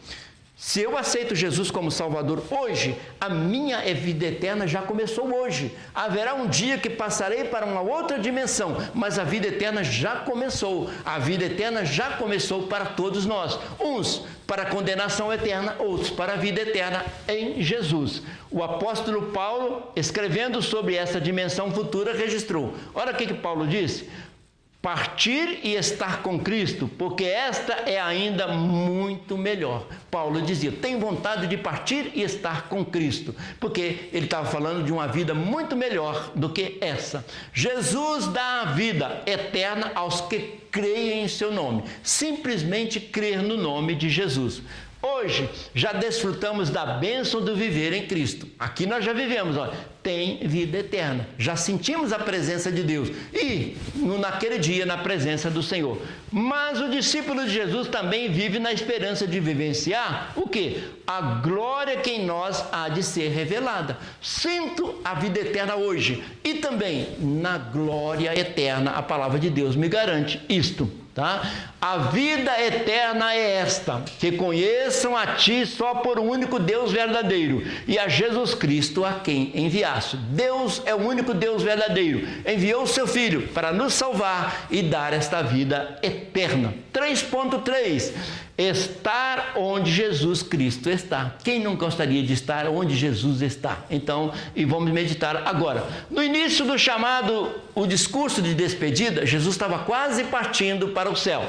Se eu aceito Jesus como Salvador hoje, a minha vida eterna já começou hoje. Haverá um dia que passarei para uma outra dimensão, mas a vida eterna já começou. A vida eterna já começou para todos nós. Uns para a condenação eterna, outros para a vida eterna em Jesus. O apóstolo Paulo, escrevendo sobre essa dimensão futura, registrou. Olha o que Paulo disse. Partir e estar com Cristo, porque esta é ainda muito melhor. Paulo dizia, tenho vontade de partir e estar com Cristo, porque ele estava falando de uma vida muito melhor do que essa. Jesus dá a vida eterna aos que creem em seu nome, simplesmente crer no nome de Jesus. Hoje, já desfrutamos da bênção do viver em Cristo. Aqui nós já vivemos, tem vida eterna. Já sentimos a presença de Deus e naquele dia na presença do Senhor. Mas o discípulo de Jesus também vive na esperança de vivenciar o quê? A glória que em nós há de ser revelada. Sinto a vida eterna hoje e também na glória eterna. A palavra de Deus me garante isto. Tá? A vida eterna é esta, que conheçam a Ti só por um único Deus verdadeiro e a Jesus Cristo a quem enviaste. Deus é o único Deus verdadeiro. Enviou o seu Filho para nos salvar e dar esta vida eterna. 3.3. Estar onde Jesus Cristo está. Quem não gostaria de estar onde Jesus está? Então, e vamos meditar agora. No início do chamado, o discurso de despedida, Jesus estava quase partindo para o céu.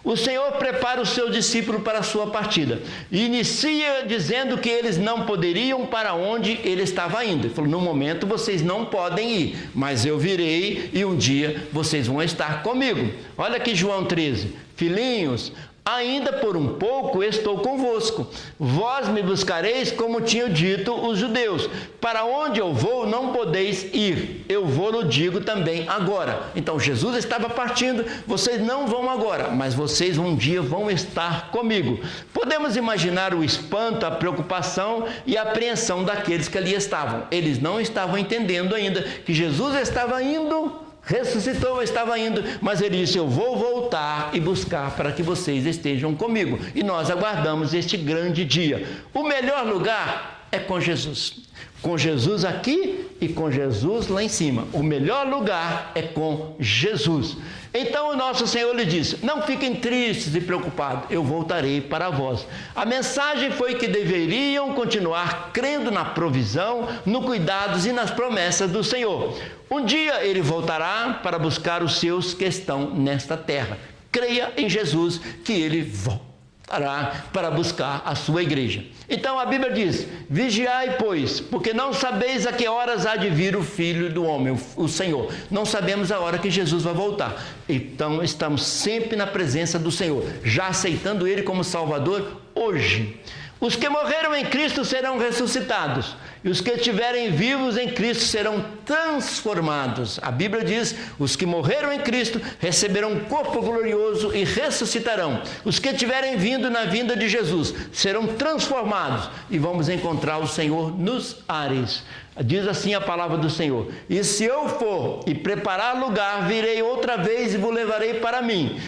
O Senhor prepara o seu discípulo para a sua partida. E inicia dizendo que eles não poderiam para onde ele estava indo. Ele falou, no momento vocês não podem ir, mas eu virei e um dia vocês vão estar comigo. Olha aqui João 13. Filhinhos, ainda por um pouco estou convosco. Vós me buscareis, como tinham dito os judeus. Para onde eu vou, não podeis ir. Eu vou-lo digo também agora. Então, Jesus estava partindo. Vocês não vão agora, mas vocês um dia vão estar comigo. Podemos imaginar o espanto, a preocupação e a apreensão daqueles que ali estavam. Eles não estavam entendendo ainda que Jesus estava indo, ressuscitou, estava indo, mas ele disse, eu vou voltar e buscar para que vocês estejam comigo. E nós aguardamos este grande dia. O melhor lugar é com Jesus. Com Jesus aqui e com Jesus lá em cima. O melhor lugar é com Jesus. Então o nosso Senhor lhe disse, não fiquem tristes e preocupados, eu voltarei para vós. A mensagem foi que deveriam continuar crendo na provisão, no cuidados e nas promessas do Senhor. Um dia ele voltará para buscar os seus que estão nesta terra. Creia em Jesus que ele voltará para buscar a sua igreja. Então a Bíblia diz, vigiai, pois, porque não sabeis a que horas há de vir o Filho do Homem, o Senhor. Não sabemos a hora que Jesus vai voltar. Então estamos sempre na presença do Senhor, já aceitando Ele como Salvador hoje. Os que morreram em Cristo serão ressuscitados, e os que estiverem vivos em Cristo serão transformados. A Bíblia diz, os que morreram em Cristo receberão um corpo glorioso e ressuscitarão. Os que estiverem vindo na vinda de Jesus serão transformados e vamos encontrar o Senhor nos ares. Diz assim a palavra do Senhor, e se eu for e preparar lugar, virei outra vez e vos levarei para mim,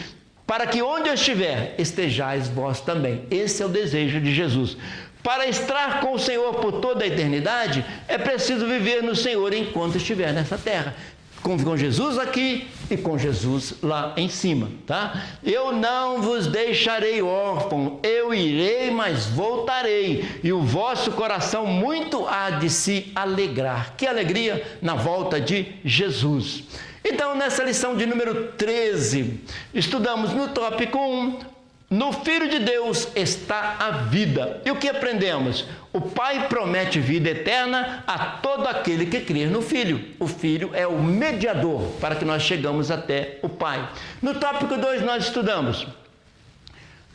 para que onde eu estiver, estejais vós também. Esse é o desejo de Jesus. Para estar com o Senhor por toda a eternidade, é preciso viver no Senhor enquanto estiver nessa terra. Com Jesus aqui e com Jesus lá em cima, tá? Eu não vos deixarei órfãos, eu irei, mas voltarei, e o vosso coração muito há de se alegrar. Que alegria na volta de Jesus. Então, nessa lição de número 13, estudamos no tópico 1, no Filho de Deus está a vida. E o que aprendemos? O Pai promete vida eterna a todo aquele que crer no Filho. O Filho é o mediador para que nós chegamos até o Pai. No tópico 2 nós estudamos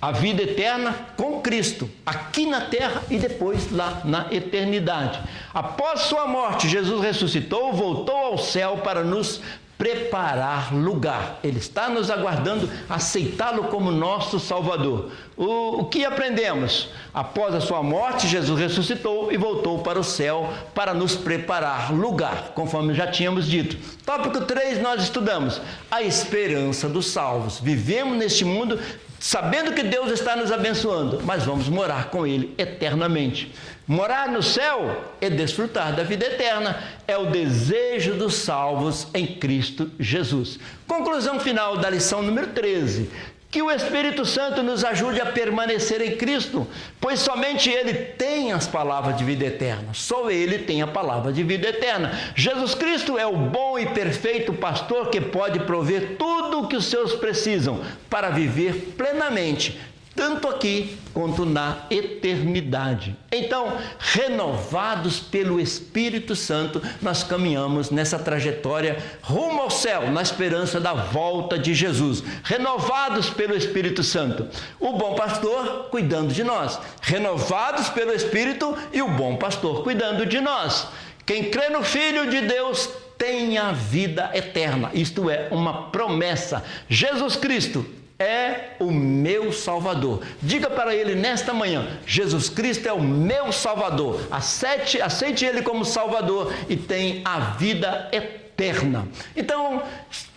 a vida eterna com Cristo, aqui na terra e depois lá na eternidade. Após sua morte, Jesus ressuscitou, voltou ao céu para nos preparar lugar. Ele está nos aguardando aceitá-lo como nosso Salvador. O que aprendemos? Após a sua morte, Jesus ressuscitou e voltou para o céu para nos preparar lugar, conforme já tínhamos dito. Tópico 3, nós estudamos a esperança dos salvos. Vivemos neste mundo sabendo que Deus está nos abençoando, mas vamos morar com Ele eternamente. Morar no céu é desfrutar da vida eterna, é o desejo dos salvos em Cristo Jesus. Conclusão final da lição número 13. Que o Espírito Santo nos ajude a permanecer em Cristo, pois somente Ele tem as palavras de vida eterna. Só Ele tem a palavra de vida eterna. Jesus Cristo é o bom e perfeito pastor que pode prover tudo o que os seus precisam para viver plenamente, tanto aqui quanto na eternidade. Então, renovados pelo Espírito Santo, nós caminhamos nessa trajetória rumo ao céu, na esperança da volta de Jesus. Renovados pelo Espírito Santo, o bom pastor cuidando de nós. Renovados pelo Espírito e o bom pastor cuidando de nós. Quem crê no Filho de Deus tem a vida eterna. Isto é uma promessa. Jesus Cristo é o meu Salvador. Diga para Ele nesta manhã: Jesus Cristo é o meu Salvador. Aceite Ele como Salvador e tem a vida eterna. Então,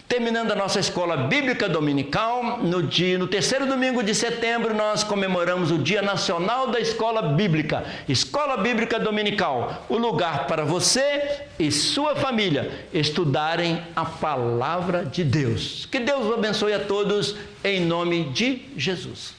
terminando a nossa escola bíblica dominical, no terceiro domingo de setembro, nós comemoramos o Dia Nacional da Escola Bíblica. Escola Bíblica Dominical, o lugar para você e sua família estudarem a Palavra de Deus. Que Deus o abençoe a todos, em nome de Jesus.